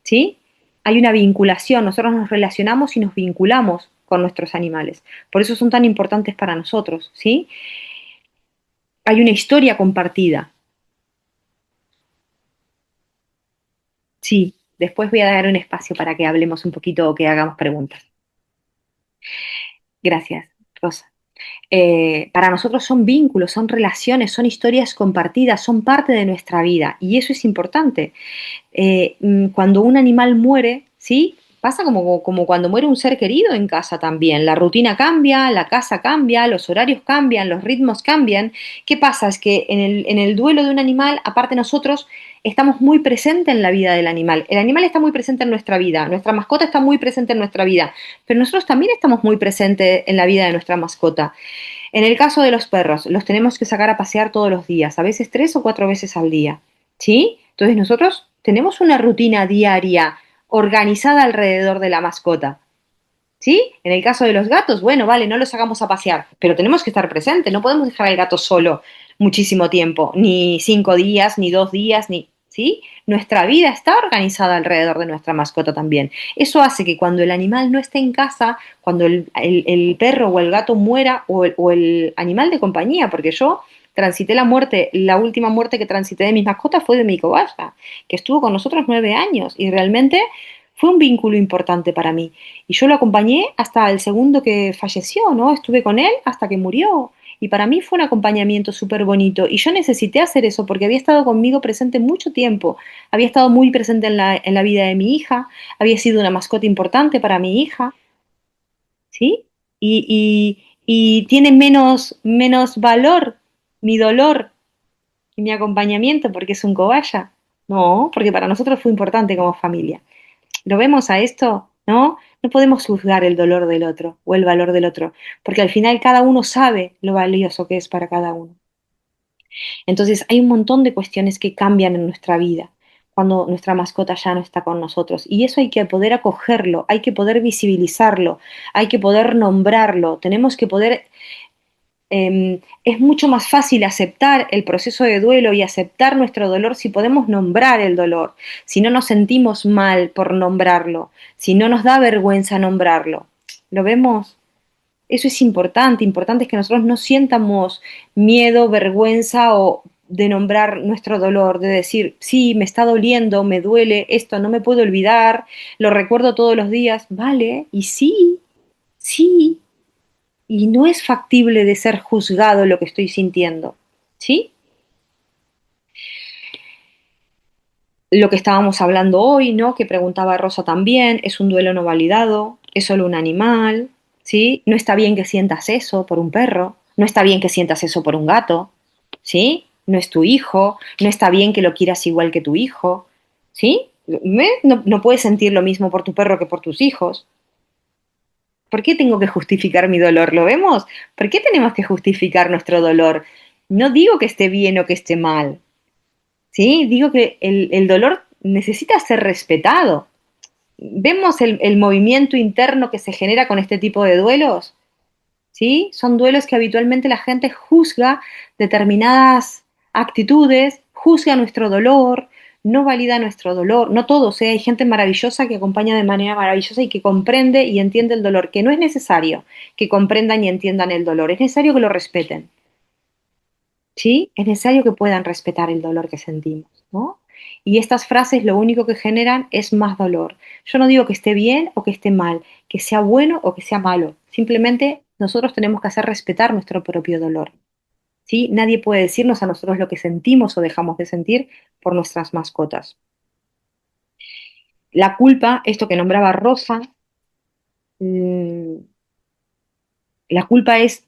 [SPEAKER 1] ¿sí? Hay una vinculación, nosotros nos relacionamos y nos vinculamos con nuestros animales. Por eso son tan importantes para nosotros, ¿sí? Hay una historia compartida. Sí, después voy a dar un espacio para que hablemos un poquito o que hagamos preguntas. Gracias, Rosa. Para nosotros son vínculos, son relaciones, son historias compartidas, son parte de nuestra vida y eso es importante. Cuando un animal muere, ¿sí? Pasa como cuando muere un ser querido en casa también. La rutina cambia, la casa cambia, los horarios cambian, los ritmos cambian. ¿Qué pasa? Es que en el duelo de un animal, aparte nosotros estamos muy presentes en la vida del animal. El animal está muy presente en nuestra vida, nuestra mascota está muy presente en nuestra vida, pero nosotros también estamos muy presentes en la vida de nuestra mascota. En el caso de los perros, los tenemos que sacar a pasear todos los días, a veces 3 o 4 veces al día, ¿sí? Entonces nosotros tenemos una rutina diaria organizada alrededor de la mascota, ¿sí? En el caso de los gatos, bueno, vale, no los sacamos a pasear, pero tenemos que estar presentes, no podemos dejar al gato solo muchísimo tiempo, ni 5 días, ni 2 días, ni, ¿sí? Nuestra vida está organizada alrededor de nuestra mascota también. Eso hace que cuando el animal no esté en casa, cuando el perro o el gato muera, o el animal de compañía, porque yo transité la muerte, la última muerte que transité de mis mascotas fue de mi cobaya, que estuvo con nosotros 9 años y realmente fue un vínculo importante para mí. Y yo lo acompañé hasta el segundo que falleció, ¿no? Estuve con él hasta que murió. Y para mí fue un acompañamiento súper bonito. Y yo necesité hacer eso porque había estado conmigo presente mucho tiempo. Había estado muy presente en la vida de mi hija. Había sido una mascota importante para mi hija, ¿sí? Y tiene menos valor mi dolor y mi acompañamiento porque es un cobaya. No, porque para nosotros fue importante como familia. ¿Lo vemos a esto? ¿No? No podemos juzgar el dolor del otro o el valor del otro, porque al final cada uno sabe lo valioso que es para cada uno. Entonces hay un montón de cuestiones que cambian en nuestra vida cuando nuestra mascota ya no está con nosotros. Y eso hay que poder acogerlo, hay que poder visibilizarlo, hay que poder nombrarlo, tenemos que poder es mucho más fácil aceptar el proceso de duelo y aceptar nuestro dolor si podemos nombrar el dolor, si no nos sentimos mal por nombrarlo, si no nos da vergüenza nombrarlo. ¿Lo vemos? Eso es importante, importante es que nosotros no sientamos miedo, vergüenza o de nombrar nuestro dolor, de decir, sí, me está doliendo, me duele, esto no me puedo olvidar, lo recuerdo todos los días, vale, y sí, sí, y no es factible de ser juzgado lo que estoy sintiendo, ¿sí? Lo que estábamos hablando hoy, ¿no? Que preguntaba Rosa también, es un duelo no validado, es solo un animal, ¿sí? No está bien que sientas eso por un perro, no está bien que sientas eso por un gato, ¿sí? No es tu hijo, no está bien que lo quieras igual que tu hijo, ¿sí? No puedes sentir lo mismo por tu perro que por tus hijos. ¿Por qué tengo que justificar mi dolor? ¿Lo vemos? ¿Por qué tenemos que justificar nuestro dolor? No digo que esté bien o que esté mal, ¿sí? Digo que el dolor necesita ser respetado. ¿Vemos el movimiento interno que se genera con este tipo de duelos? ¿Sí? Son duelos que habitualmente la gente juzga determinadas actitudes, juzga nuestro dolor, no valida nuestro dolor. No todos, ¿eh? Hay gente maravillosa que acompaña de manera maravillosa y que comprende y entiende el dolor, que no es necesario que comprendan y entiendan el dolor, es necesario que lo respeten. ¿Sí? Es necesario que puedan respetar el dolor que sentimos, ¿no? Y estas frases lo único que generan es más dolor. Yo no digo que esté bien o que esté mal, que sea bueno o que sea malo. Simplemente nosotros tenemos que hacer respetar nuestro propio dolor, ¿sí? Nadie puede decirnos a nosotros lo que sentimos o dejamos de sentir por nuestras mascotas. La culpa, esto que nombraba Rosa, mm, la culpa es,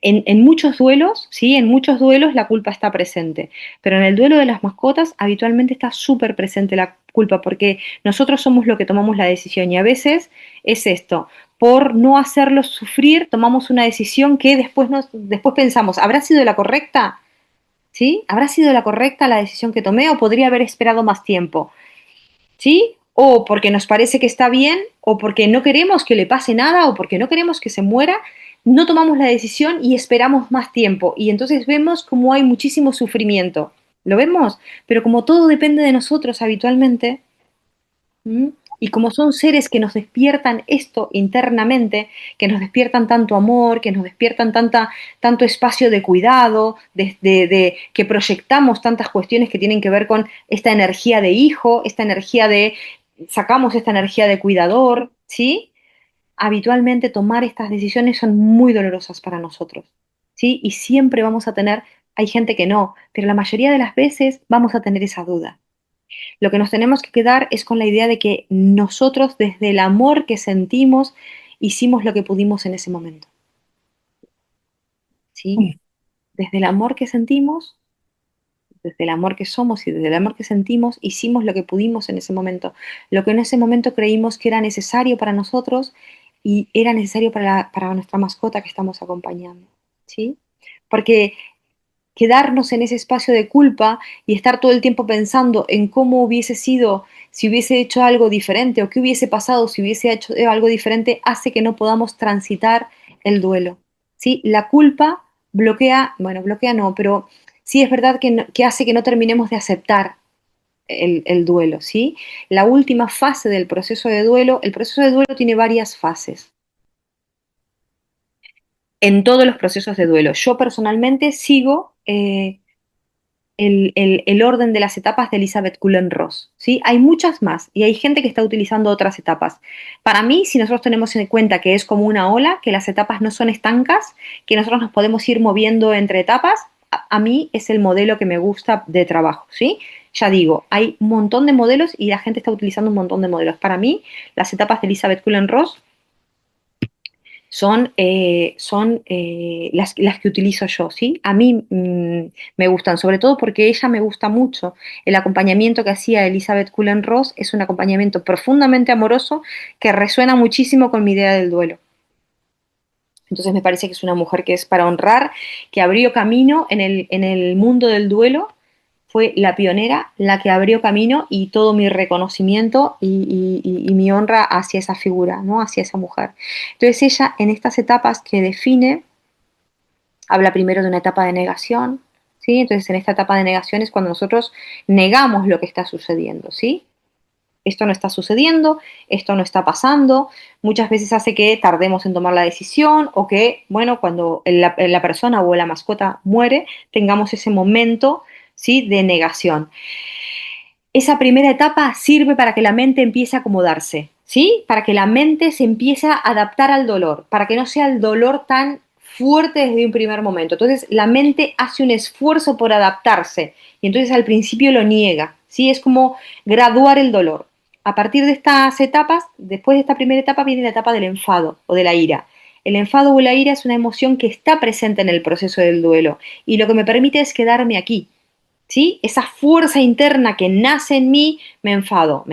[SPEAKER 1] en muchos duelos, ¿sí? En muchos duelos la culpa está presente, pero en el duelo de las mascotas habitualmente está súper presente la culpa porque nosotros somos lo que tomamos la decisión y a veces es esto. por no hacerlos sufrir, tomamos una decisión que después pensamos, ¿habrá sido la correcta? ¿Sí? ¿Habrá sido la correcta la decisión que tomé o podría haber esperado más tiempo? ¿Sí? O porque nos parece que está bien, o porque no queremos que le pase nada, o porque no queremos que se muera, no tomamos la decisión y esperamos más tiempo. Y entonces vemos como hay muchísimo sufrimiento. ¿Lo vemos? Pero como todo depende de nosotros habitualmente, ¿m? Y como son seres que nos despiertan esto internamente, que nos despiertan tanto amor, que nos despiertan tanto espacio de cuidado, que proyectamos tantas cuestiones que tienen que ver con esta energía de hijo, esta energía sacamos esta energía de cuidador, ¿sí? Habitualmente tomar estas decisiones son muy dolorosas para nosotros, ¿sí? Y siempre vamos a tener, hay gente que no, pero la mayoría de las veces vamos a tener esa duda. Lo que nos tenemos que quedar es con la idea de que nosotros, desde el amor que sentimos, hicimos lo que pudimos en ese momento. ¿Sí? Desde el amor que sentimos, desde el amor que somos y desde el amor que sentimos, hicimos lo que pudimos en ese momento. Lo que en ese momento creímos que era necesario para nosotros y era necesario para nuestra mascota que estamos acompañando. ¿Sí? Porque quedarnos en ese espacio de culpa y estar todo el tiempo pensando en cómo hubiese sido si hubiese hecho algo diferente o qué hubiese pasado si hubiese hecho algo diferente hace que no podamos transitar el duelo. ¿Sí? La culpa bloquea, bueno, bloquea no, pero sí es verdad que hace que no terminemos de aceptar el duelo, ¿sí? La última fase del proceso de duelo, el proceso de duelo tiene varias fases en todos los procesos de duelo. Yo personalmente sigo el orden de las etapas de Elizabeth Kubler-Ross, ¿sí? Hay muchas más y hay gente que está utilizando otras etapas. Para mí, si nosotros tenemos en cuenta que es como una ola, que las etapas no son estancas, que nosotros nos podemos ir moviendo entre etapas, a mí es el modelo que me gusta de trabajo, ¿sí? Ya digo, hay un montón de modelos y la gente está utilizando un montón de modelos. Para mí, las etapas de Elizabeth Kubler-Ross son las que utilizo yo, ¿sí? A mí me gustan, sobre todo porque ella me gusta mucho. El acompañamiento que hacía Elizabeth Kubler-Ross es un acompañamiento profundamente amoroso que resuena muchísimo con mi idea del duelo. Entonces me parece que es una mujer que es para honrar, que abrió camino en el mundo del duelo, fue la pionera, la que abrió camino y todo mi reconocimiento y mi honra hacia esa figura, ¿no? Hacia esa mujer. Entonces ella en estas etapas que define, habla primero de una etapa de negación, ¿sí? Entonces en esta etapa de negación es cuando nosotros negamos lo que está sucediendo, ¿sí? Esto no está sucediendo, esto no está pasando, muchas veces hace que tardemos en tomar la decisión o que, bueno, cuando la persona o la mascota muere, tengamos ese momento, ¿sí? De negación. Esa primera etapa sirve para que la mente empiece a acomodarse, ¿sí? Para que la mente se empiece a adaptar al dolor, para que no sea el dolor tan fuerte desde un primer momento. Entonces la mente hace un esfuerzo por adaptarse y entonces al principio lo niega, ¿sí? Es como graduar el dolor. A partir de estas etapas, después de esta primera etapa viene la etapa del enfado o de la ira. El enfado o la ira es una emoción que está presente en el proceso del duelo y lo que me permite es quedarme aquí, ¿sí? Esa fuerza interna que nace en mí, me enfado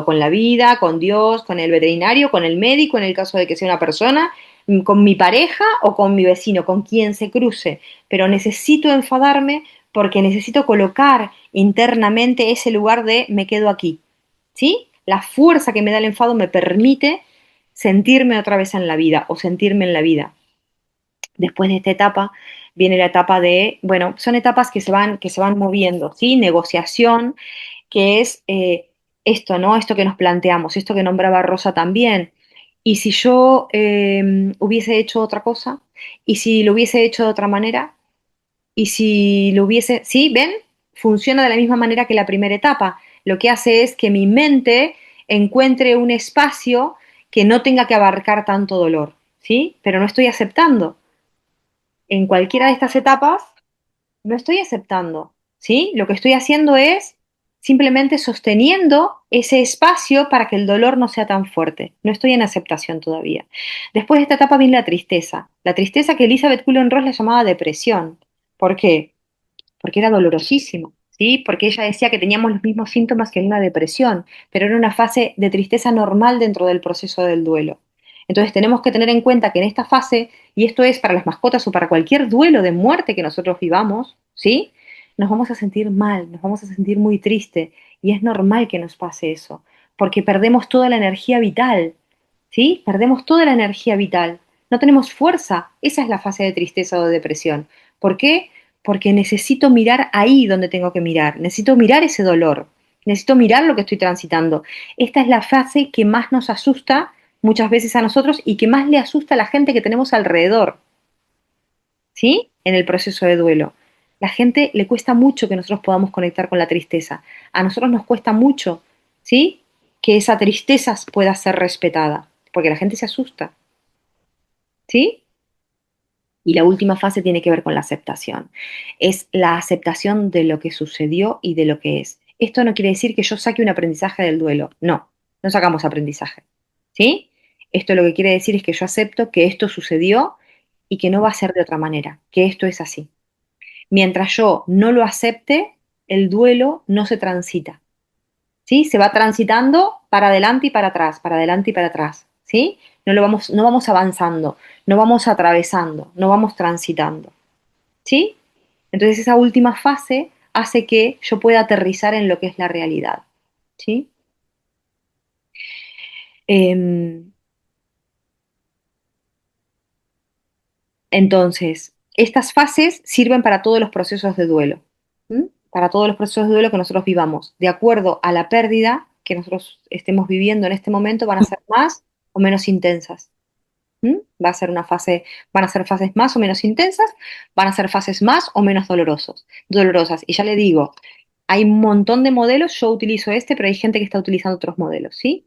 [SPEAKER 1] con la vida, con Dios, con el veterinario, con el médico, en el caso de que sea una persona, con mi pareja o con mi vecino, con quien se cruce, pero necesito enfadarme porque necesito colocar internamente ese lugar de me quedo aquí, ¿sí? La fuerza que me da el enfado me permite sentirme otra vez en la vida o sentirme en la vida. Después de esta etapa viene la etapa de, bueno, son etapas que se van moviendo, ¿sí? Negociación, que es esto, ¿no? Esto que nos planteamos, esto que nombraba Rosa también. ¿Y si yo hubiese hecho otra cosa? ¿Y si lo hubiese hecho de otra manera? ¿Y si lo hubiese, sí, ven? Funciona de la misma manera que la primera etapa. Lo que hace es que mi mente encuentre un espacio que no tenga que abarcar tanto dolor, ¿sí? Pero no estoy aceptando en cualquiera de estas etapas, no estoy aceptando, ¿sí? Lo que estoy haciendo es simplemente sosteniendo ese espacio para que el dolor no sea tan fuerte. No estoy en aceptación todavía. Después de esta etapa viene la tristeza. La tristeza que Elizabeth Kubler-Ross la llamaba depresión. ¿Por qué? Porque era dolorosísimo, ¿sí? Porque ella decía que teníamos los mismos síntomas que en una depresión, pero era una fase de tristeza normal dentro del proceso del duelo. Entonces tenemos que tener en cuenta que en esta fase, y esto es para las mascotas o para cualquier duelo de muerte que nosotros vivamos, ¿sí? Nos vamos a sentir mal, nos vamos a sentir muy triste, y es normal que nos pase eso, porque perdemos toda la energía vital, ¿sí? Perdemos toda la energía vital, no tenemos fuerza, esa es la fase de tristeza o de depresión. ¿Por qué? Porque necesito mirar ahí donde tengo que mirar, necesito mirar ese dolor, necesito mirar lo que estoy transitando. Esta es la fase que más nos asusta muchas veces a nosotros y que más le asusta a la gente que tenemos alrededor, ¿sí? En el proceso de duelo. La gente le cuesta mucho que nosotros podamos conectar con la tristeza. A nosotros nos cuesta mucho, ¿sí? Que esa tristeza pueda ser respetada, porque la gente se asusta, ¿sí? Y la última fase tiene que ver con la aceptación. Es la aceptación de lo que sucedió y de lo que es. Esto no quiere decir que yo saque un aprendizaje del duelo. No, no sacamos aprendizaje. ¿Sí? Esto lo que quiere decir es que yo acepto que esto sucedió y que no va a ser de otra manera, que esto es así. Mientras yo no lo acepte, el duelo no se transita. ¿Sí? Se va transitando para adelante y para atrás, para adelante y para atrás, ¿sí? No vamos avanzando, no vamos atravesando, no vamos transitando, ¿sí? Entonces esa última fase hace que yo pueda aterrizar en lo que es la realidad, ¿sí? Em, entonces, estas fases sirven para todos los procesos de duelo, ¿m? Para todos los procesos de duelo que nosotros vivamos. De acuerdo a la pérdida que nosotros estemos viviendo en este momento, van a ser más o menos intensas. ¿Mm? Va a ser una fase, van a ser fases más o menos intensas, van a ser fases más o menos dolorosas. Y ya le digo, hay un montón de modelos, yo utilizo este, pero hay gente que está utilizando otros modelos, ¿sí?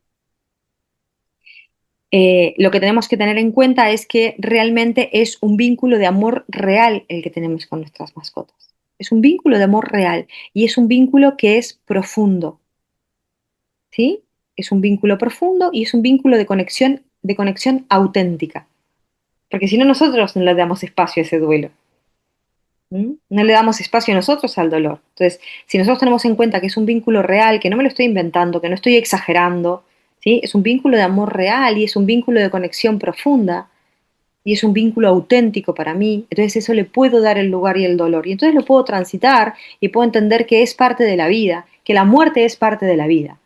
[SPEAKER 1] Lo que tenemos que tener en cuenta es que realmente es un vínculo de amor real el que tenemos con nuestras mascotas. Es un vínculo de amor real y es un vínculo que es profundo, ¿sí? Es un vínculo profundo y es un vínculo de conexión auténtica. Porque si no, nosotros no le damos espacio a ese duelo. ¿Mm? No le damos espacio nosotros al dolor. Entonces, si nosotros tenemos en cuenta que es un vínculo real, que no me lo estoy inventando, que no estoy exagerando, ¿sí? Es un vínculo de amor real y es un vínculo de conexión profunda y es un vínculo auténtico para mí, entonces eso le puedo dar el lugar y el dolor. Y entonces lo puedo transitar y puedo entender que es parte de la vida, que la muerte es parte de la vida.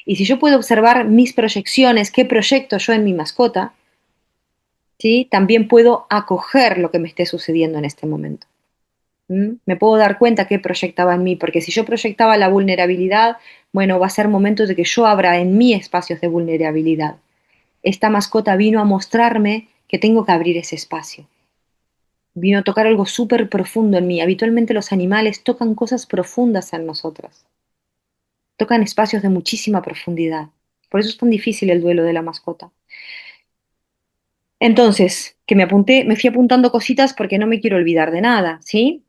[SPEAKER 1] Y si yo puedo observar mis proyecciones, qué proyecto yo en mi mascota, ¿sí? También puedo acoger lo que me esté sucediendo en este momento. ¿Mm? Me puedo dar cuenta qué proyectaba en mí, porque si yo proyectaba la vulnerabilidad, bueno, va a ser momento de que yo abra en mí espacios de vulnerabilidad. Esta mascota vino a mostrarme que tengo que abrir ese espacio. Vino a tocar algo súper profundo en mí. Habitualmente los animales tocan cosas profundas en nosotras. Tocan espacios de muchísima profundidad. Por eso es tan difícil el duelo de la mascota. Entonces, que me fui apuntando cositas porque no me quiero olvidar de nada, ¿sí?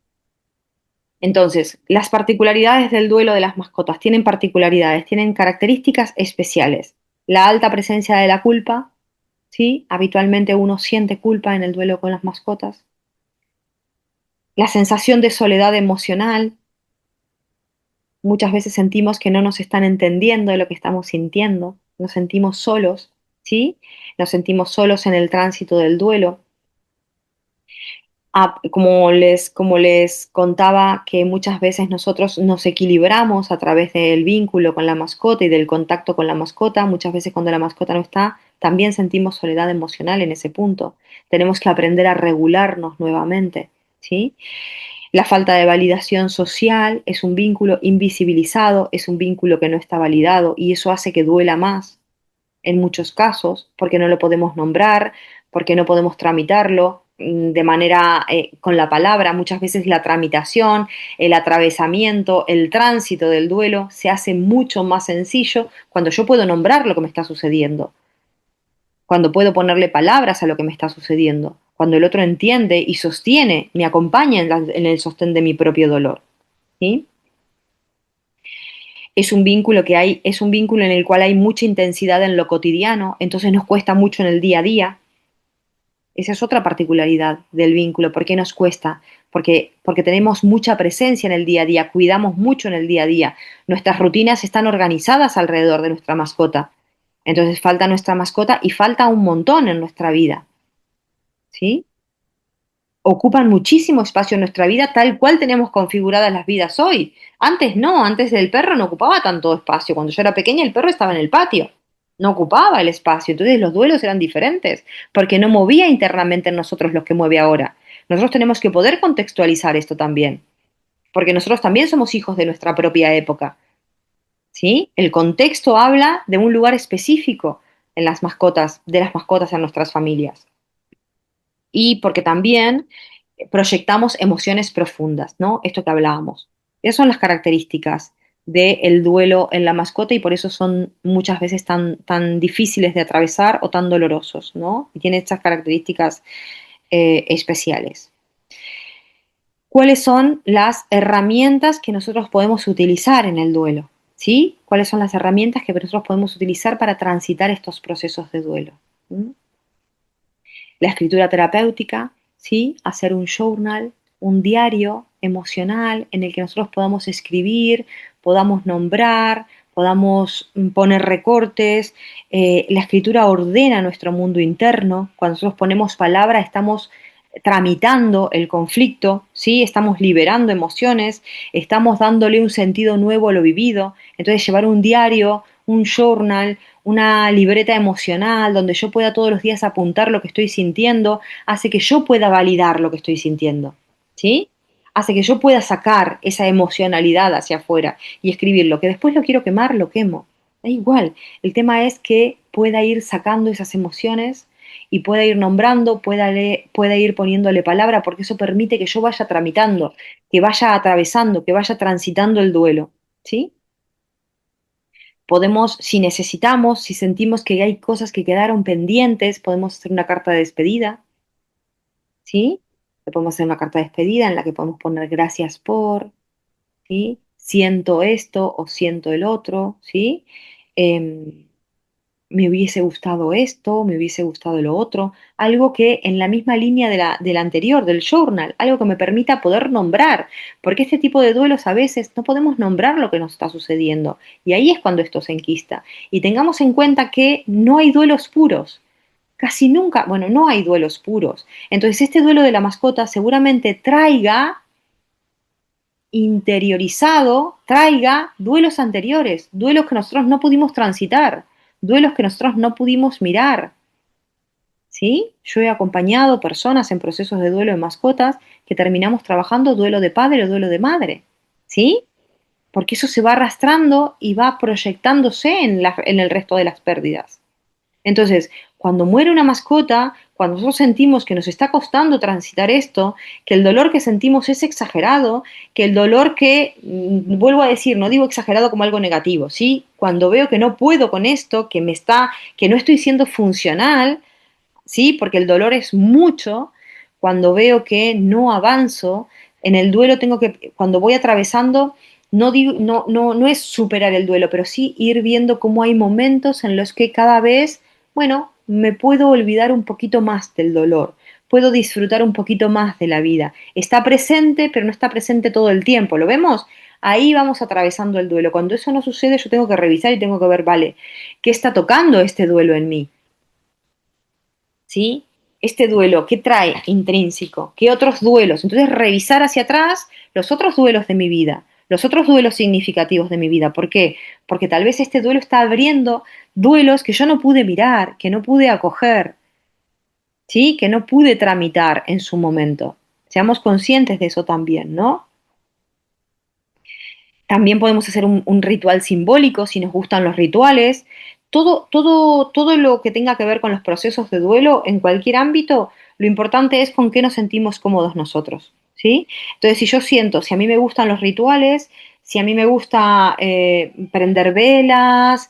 [SPEAKER 1] Entonces, las particularidades del duelo de las mascotas tienen particularidades, tienen características especiales. La alta presencia de la culpa, ¿sí? Habitualmente uno siente culpa en el duelo con las mascotas. La sensación de soledad emocional. Muchas veces sentimos que no nos están entendiendo de lo que estamos sintiendo. Nos sentimos solos, ¿sí? Nos sentimos solos en el tránsito del duelo. Como les contaba, que muchas veces nosotros nos equilibramos a través del vínculo con la mascota y del contacto con la mascota. Muchas veces cuando la mascota no está, también sentimos soledad emocional en ese punto. Tenemos que aprender a regularnos nuevamente, ¿sí? La falta de validación social es un vínculo invisibilizado, es un vínculo que no está validado y eso hace que duela más en muchos casos, porque no lo podemos nombrar, porque no podemos tramitarlo de manera con la palabra. Muchas veces la tramitación, el atravesamiento, el tránsito del duelo se hace mucho más sencillo cuando yo puedo nombrar lo que me está sucediendo, cuando puedo ponerle palabras a lo que me está sucediendo, cuando el otro entiende y sostiene, me acompaña en el sostén de mi propio dolor. ¿Sí? Es un vínculo en el cual hay mucha intensidad en lo cotidiano, entonces nos cuesta mucho en el día a día. Esa es otra particularidad del vínculo. ¿Por qué nos cuesta? Porque tenemos mucha presencia en el día a día, cuidamos mucho en el día a día. Nuestras rutinas están organizadas alrededor de nuestra mascota. Entonces falta nuestra mascota y falta un montón en nuestra vida, ¿sí? Ocupan muchísimo espacio en nuestra vida tal cual tenemos configuradas las vidas hoy. Antes no, antes el perro no ocupaba tanto espacio. Cuando yo era pequeña el perro estaba en el patio, no ocupaba el espacio. Entonces los duelos eran diferentes, porque no movía internamente en nosotros lo que mueve ahora. Nosotros tenemos que poder contextualizar esto también, porque nosotros también somos hijos de nuestra propia época, ¿sí? El contexto habla de un lugar específico en las mascotas, de las mascotas en nuestras familias. Y porque también proyectamos emociones profundas, ¿no? Esto que hablábamos. Esas son las características del duelo en la mascota y por eso son muchas veces tan difíciles de atravesar o tan dolorosos, ¿no? Y tiene estas características especiales. ¿Cuáles son las herramientas que nosotros podemos utilizar en el duelo? ¿Sí? ¿Cuáles son las herramientas que nosotros podemos utilizar para transitar estos procesos de duelo? ¿Mm? La escritura terapéutica, ¿sí? Hacer un journal, un diario emocional en el que nosotros podamos escribir, podamos nombrar, podamos poner recortes. La escritura ordena nuestro mundo interno. Cuando nosotros ponemos palabra, estamos tramitando el conflicto, ¿sí? Estamos liberando emociones, estamos dándole un sentido nuevo a lo vivido. Entonces, llevar un diario, un journal, una libreta emocional donde yo pueda todos los días apuntar lo que estoy sintiendo, hace que yo pueda validar lo que estoy sintiendo, ¿sí? Hace que yo pueda sacar esa emocionalidad hacia afuera y escribirlo, que después lo quiero quemar, lo quemo. Da igual. El tema es que pueda ir sacando esas emociones y pueda ir nombrando, pueda ir poniéndole palabra, porque eso permite que yo vaya tramitando, que vaya atravesando, que vaya transitando el duelo, ¿sí? Podemos, si necesitamos, si sentimos que hay cosas que quedaron pendientes, podemos hacer una carta de despedida, ¿sí? Le podemos hacer una carta de despedida en la que podemos poner gracias por, ¿sí? Siento esto o siento el otro, ¿sí? Em, Me hubiese gustado esto, me hubiese gustado lo otro, algo que en la misma línea de la anterior, del journal, algo que me permita poder nombrar, porque este tipo de duelos a veces no podemos nombrar lo que nos está sucediendo, y ahí es cuando esto se enquista. Y tengamos en cuenta que no hay duelos puros, casi nunca, bueno, no hay duelos puros. Entonces este duelo de la mascota seguramente traiga interiorizado, traiga duelos anteriores, duelos que nosotros no pudimos transitar, duelos que nosotros no pudimos mirar, ¿sí? Yo he acompañado personas en procesos de duelo de mascotas que terminamos trabajando duelo de padre o duelo de madre, ¿sí? Porque eso se va arrastrando y va proyectándose en el resto de las pérdidas. Entonces, cuando muere una mascota, cuando nosotros sentimos que nos está costando transitar esto, que el dolor que sentimos es exagerado, que el dolor que, vuelvo a decir, no digo exagerado como algo negativo, ¿sí? Cuando veo que no puedo con esto, que no estoy siendo funcional, ¿sí? Porque el dolor es mucho, cuando veo que no avanzo, en el duelo tengo que, cuando voy atravesando, no es superar el duelo, pero sí ir viendo cómo hay momentos en los que cada vez, bueno, me puedo olvidar un poquito más del dolor, puedo disfrutar un poquito más de la vida. Está presente, pero no está presente todo el tiempo, ¿lo vemos? Ahí vamos atravesando el duelo. Cuando eso no sucede, yo tengo que revisar y tengo que ver, vale, ¿qué está tocando este duelo en mí? ¿Sí? Este duelo, ¿qué trae intrínseco? ¿Qué otros duelos? Entonces, revisar hacia atrás los otros duelos de mi vida, los otros duelos significativos de mi vida. ¿Por qué? Porque tal vez este duelo está abriendo duelos que yo no pude mirar, que no pude acoger, ¿sí? Que no pude tramitar en su momento. Seamos conscientes de eso también, ¿no? También podemos hacer un ritual simbólico si nos gustan los rituales. Todo lo que tenga que ver con los procesos de duelo en cualquier ámbito, lo importante es con qué nos sentimos cómodos nosotros, ¿sí? Entonces, si a mí me gustan los rituales, si a mí me gusta prender velas,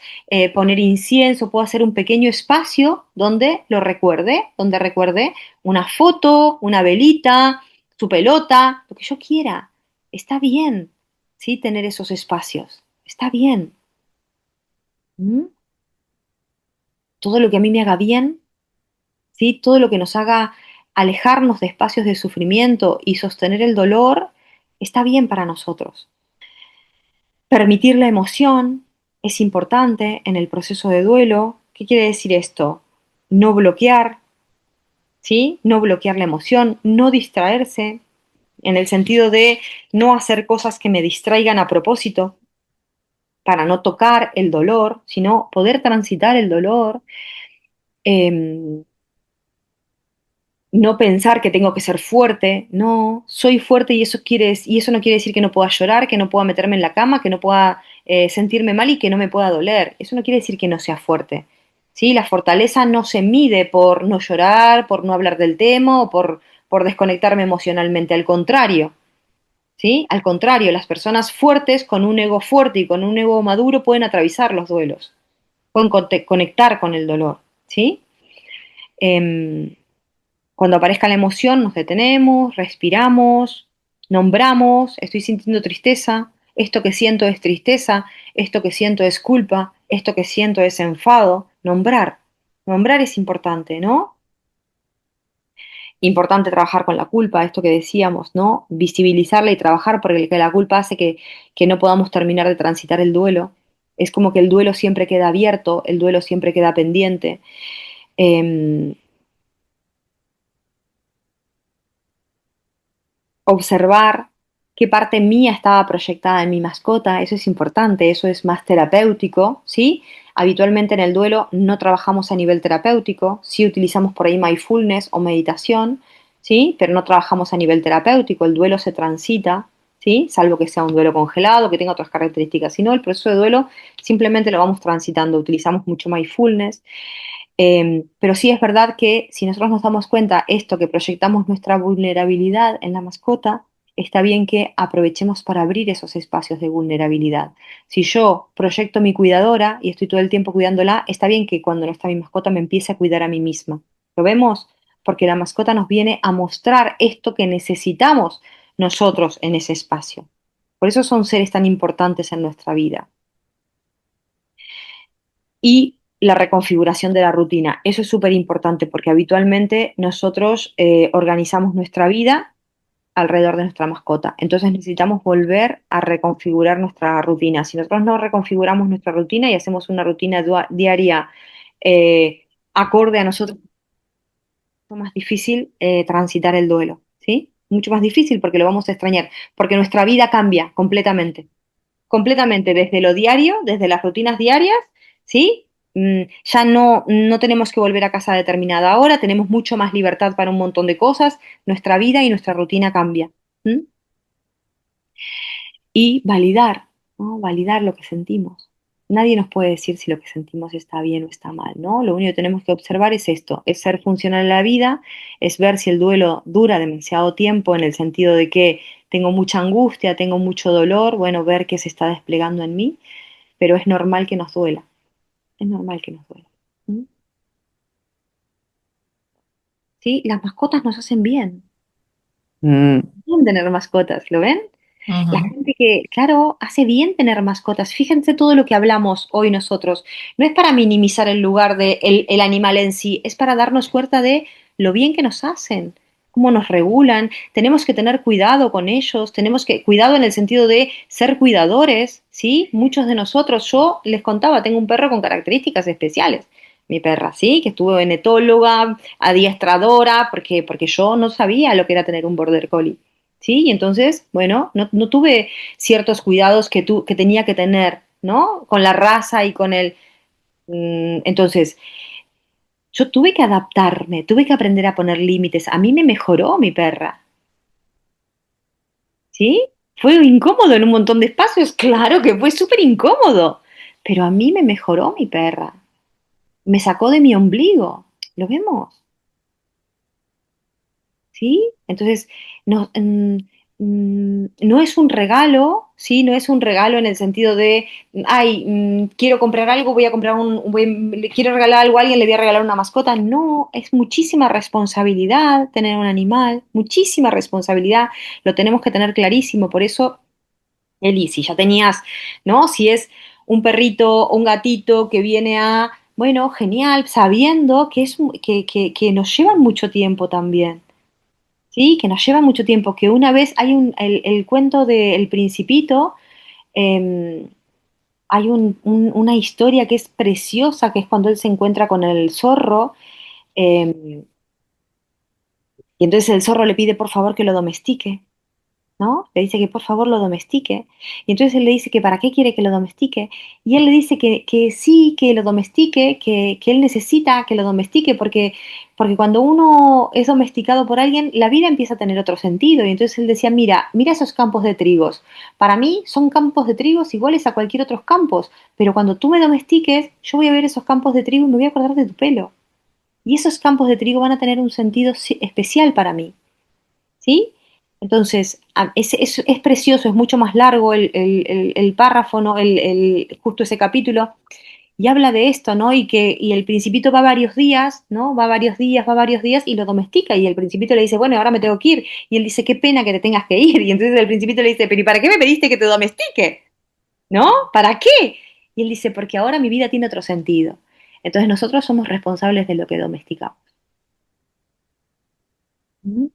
[SPEAKER 1] poner incienso, puedo hacer un pequeño espacio donde recuerde una foto, una velita, su pelota, lo que yo quiera. Está bien, ¿sí? Tener esos espacios. Está bien. ¿Mm? Todo lo que a mí me haga bien, ¿sí? Todo lo que nos haga alejarnos de espacios de sufrimiento y sostener el dolor, está bien para nosotros. Permitir la emoción es importante en el proceso de duelo, ¿Qué quiere decir esto? No bloquear, ¿sí? No bloquear la emoción, no distraerse, en el sentido de no hacer cosas que me distraigan a propósito para no tocar el dolor, sino poder transitar el dolor, eh, no pensar que tengo que ser fuerte, no, soy fuerte y eso no quiere decir que no pueda llorar, que no pueda meterme en la cama, que no pueda sentirme mal y que no me pueda doler. Eso no quiere decir que no sea fuerte. ¿Sí? La fortaleza no se mide por no llorar, por no hablar del tema o por desconectarme emocionalmente. Al contrario, ¿sí? Al contrario, las personas fuertes con un ego fuerte y con un ego maduro pueden atravesar los duelos, pueden conectar con el dolor. ¿Sí? Em, Cuando aparezca la emoción, nos detenemos, respiramos, nombramos, estoy sintiendo tristeza, esto que siento es tristeza, esto que siento es culpa, esto que siento es enfado. Nombrar. Nombrar es importante, ¿no? Importante trabajar con la culpa, esto que decíamos, ¿no? Visibilizarla y trabajar porque la culpa hace que no podamos terminar de transitar el duelo. Es como que el duelo siempre queda abierto, el duelo siempre queda pendiente. Eh, Observar qué parte mía estaba proyectada en mi mascota, eso es importante, eso es más terapéutico, ¿sí? Habitualmente en el duelo no trabajamos a nivel terapéutico, sí utilizamos por ahí mindfulness o meditación, ¿sí? Pero no trabajamos a nivel terapéutico, el duelo se transita, ¿sí? Salvo que sea un duelo congelado, que tenga otras características, si no, el proceso de duelo simplemente lo vamos transitando, utilizamos mucho mindfulness. Pero sí es verdad que si nosotros nos damos cuenta esto, que proyectamos nuestra vulnerabilidad en la mascota, está bien que aprovechemos para abrir esos espacios de vulnerabilidad. Si yo proyecto mi cuidadora y estoy todo el tiempo cuidándola, está bien que cuando no está mi mascota me empiece a cuidar a mí misma. ¿Lo vemos? Porque la mascota nos viene a mostrar esto que necesitamos nosotros en ese espacio. Por eso son seres tan importantes en nuestra vida. Y la reconfiguración de la rutina. Eso es súper importante porque habitualmente nosotros organizamos nuestra vida alrededor de nuestra mascota. Entonces necesitamos volver a reconfigurar nuestra rutina. Si nosotros no reconfiguramos nuestra rutina y hacemos una rutina diaria eh, acorde a nosotros, es mucho más difícil transitar el duelo, ¿sí? Mucho más difícil porque lo vamos a extrañar, porque nuestra vida cambia completamente completamente desde lo diario, desde las rutinas diarias, ¿sí? Ya no tenemos que volver a casa a determinada hora, tenemos mucho más libertad para un montón de cosas, nuestra vida y nuestra rutina cambia. ¿Mm? Y validar, ¿no? Validar lo que sentimos. Nadie nos puede decir si lo que sentimos está bien o está mal, ¿no? Lo único que tenemos que observar es esto, es ser funcional en la vida, es ver si el duelo dura demasiado tiempo en el sentido de que tengo mucha angustia, tengo mucho dolor, bueno, ver qué se está desplegando en mí, pero es normal que nos duela, es normal que nos duela. ¿Mm? ¿Sí? Las mascotas nos hacen bien,
[SPEAKER 2] Mm,
[SPEAKER 1] bien tener mascotas, ¿lo ven? La
[SPEAKER 2] ujú.
[SPEAKER 1] gente que, claro, hace bien tener mascotas. Fíjense todo lo que hablamos hoy nosotros. No es para minimizar el lugar de el animal en sí, es para darnos cuenta de lo bien que nos hacen, cómo nos regulan. Tenemos que tener cuidado con ellos, tenemos que, cuidado en el sentido de ser cuidadores, ¿sí? Muchos de nosotros, yo les contaba, tengo un perro con características especiales. Mi perra, ¿sí? Que estuvo en etóloga, adiestradora, porque yo no sabía lo que era tener un border collie. ¿Sí? Y entonces, bueno, no tuve ciertos cuidados que tenía que tener, ¿no? Con la raza y con el... Entonces, yo tuve que adaptarme, tuve que aprender a poner límites. A mí me mejoró mi perra, ¿sí? Fue incómodo en un montón de espacios, claro que fue súper incómodo, pero a mí me mejoró mi perra, me sacó de mi ombligo, ¿lo vemos? ¿Sí? Entonces, no, no es un regalo, ¿sí? No es un regalo en el sentido de, ay, quiero comprar algo, voy a comprar le quiero regalar algo a alguien, le voy a regalar una mascota. No, es muchísima responsabilidad tener un animal, muchísima responsabilidad, lo tenemos que tener clarísimo. Por eso, Eli, si ya tenías, ¿no? Si es un perrito o un gatito que viene a, bueno, genial, sabiendo que, que nos llevan mucho tiempo también. Sí, que nos lleva mucho tiempo, que una vez hay el cuento del Principito, eh, Hay una historia que es preciosa, que es cuando él se encuentra con el zorro, eh, y entonces el zorro le pide por favor que lo domestique. ¿No? Le dice que por favor lo domestique. Y entonces él le dice que para qué quiere que lo domestique. Y él le dice que sí, que lo domestique, que él necesita que lo domestique, porque cuando uno es domesticado por alguien, la vida empieza a tener otro sentido. Y entonces él decía, mira, mira esos campos de trigos. Para mí son campos de trigos iguales a cualquier otros campos, pero cuando tú me domestiques, yo voy a ver esos campos de trigo y me voy a acordar de tu pelo. Y esos campos de trigo van a tener un sentido especial para mí. ¿Sí? Entonces, es precioso, es mucho más largo el párrafo, ¿no? Justo ese capítulo, y habla de esto, ¿no? Y el principito va varios días, ¿no? Va varios días y lo domestica, y el principito le dice, bueno, ahora me tengo que ir, y él dice, qué pena que te tengas que ir, y entonces el principito le dice, pero ¿y para qué me pediste que te domestique? ¿No? ¿Para qué? Y él dice, porque ahora mi vida tiene otro sentido. Entonces nosotros somos responsables de lo que domesticamos. ¿Mm?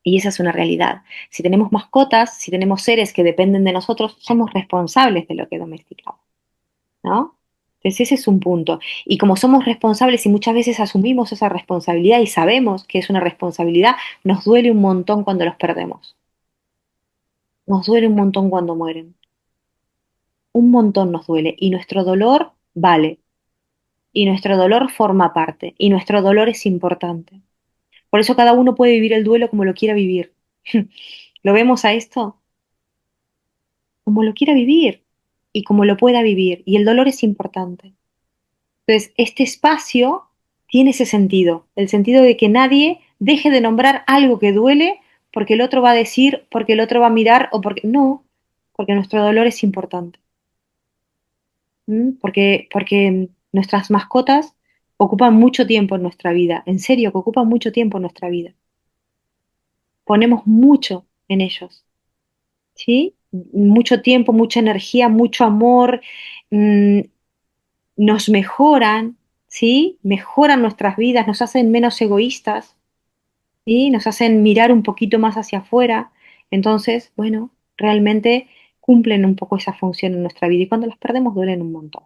[SPEAKER 1] Y esa es una realidad. Si tenemos mascotas, si tenemos seres que dependen de nosotros, somos responsables de lo que domesticamos, ¿no? Entonces ese es un punto. Y como somos responsables y muchas veces asumimos esa responsabilidad y sabemos que es una responsabilidad, nos duele un montón cuando los perdemos. Nos duele un montón cuando mueren. Un montón nos duele. Y nuestro dolor vale. Y nuestro dolor forma parte. Y nuestro dolor es importante. Por eso cada uno puede vivir el duelo como lo quiera vivir. ¿Lo vemos a esto? Como lo quiera vivir y como lo pueda vivir. Y el dolor es importante. Entonces, este espacio tiene ese sentido, el sentido de que nadie deje de nombrar algo que duele porque el otro va a decir, porque el otro va a mirar o porque... No, porque nuestro dolor es importante. ¿M? Porque nuestras mascotas ocupan mucho tiempo en nuestra vida, en serio, que ocupan mucho tiempo en nuestra vida. Ponemos mucho en ellos. ¿Sí? Mucho tiempo, mucha energía, mucho amor, mm, nos mejoran, ¿sí? Mejoran nuestras vidas, nos hacen menos egoístas, ¿sí? Nos hacen mirar un poquito más hacia afuera. Entonces, bueno, realmente cumplen un poco esa función en nuestra vida y cuando las perdemos duelen un montón.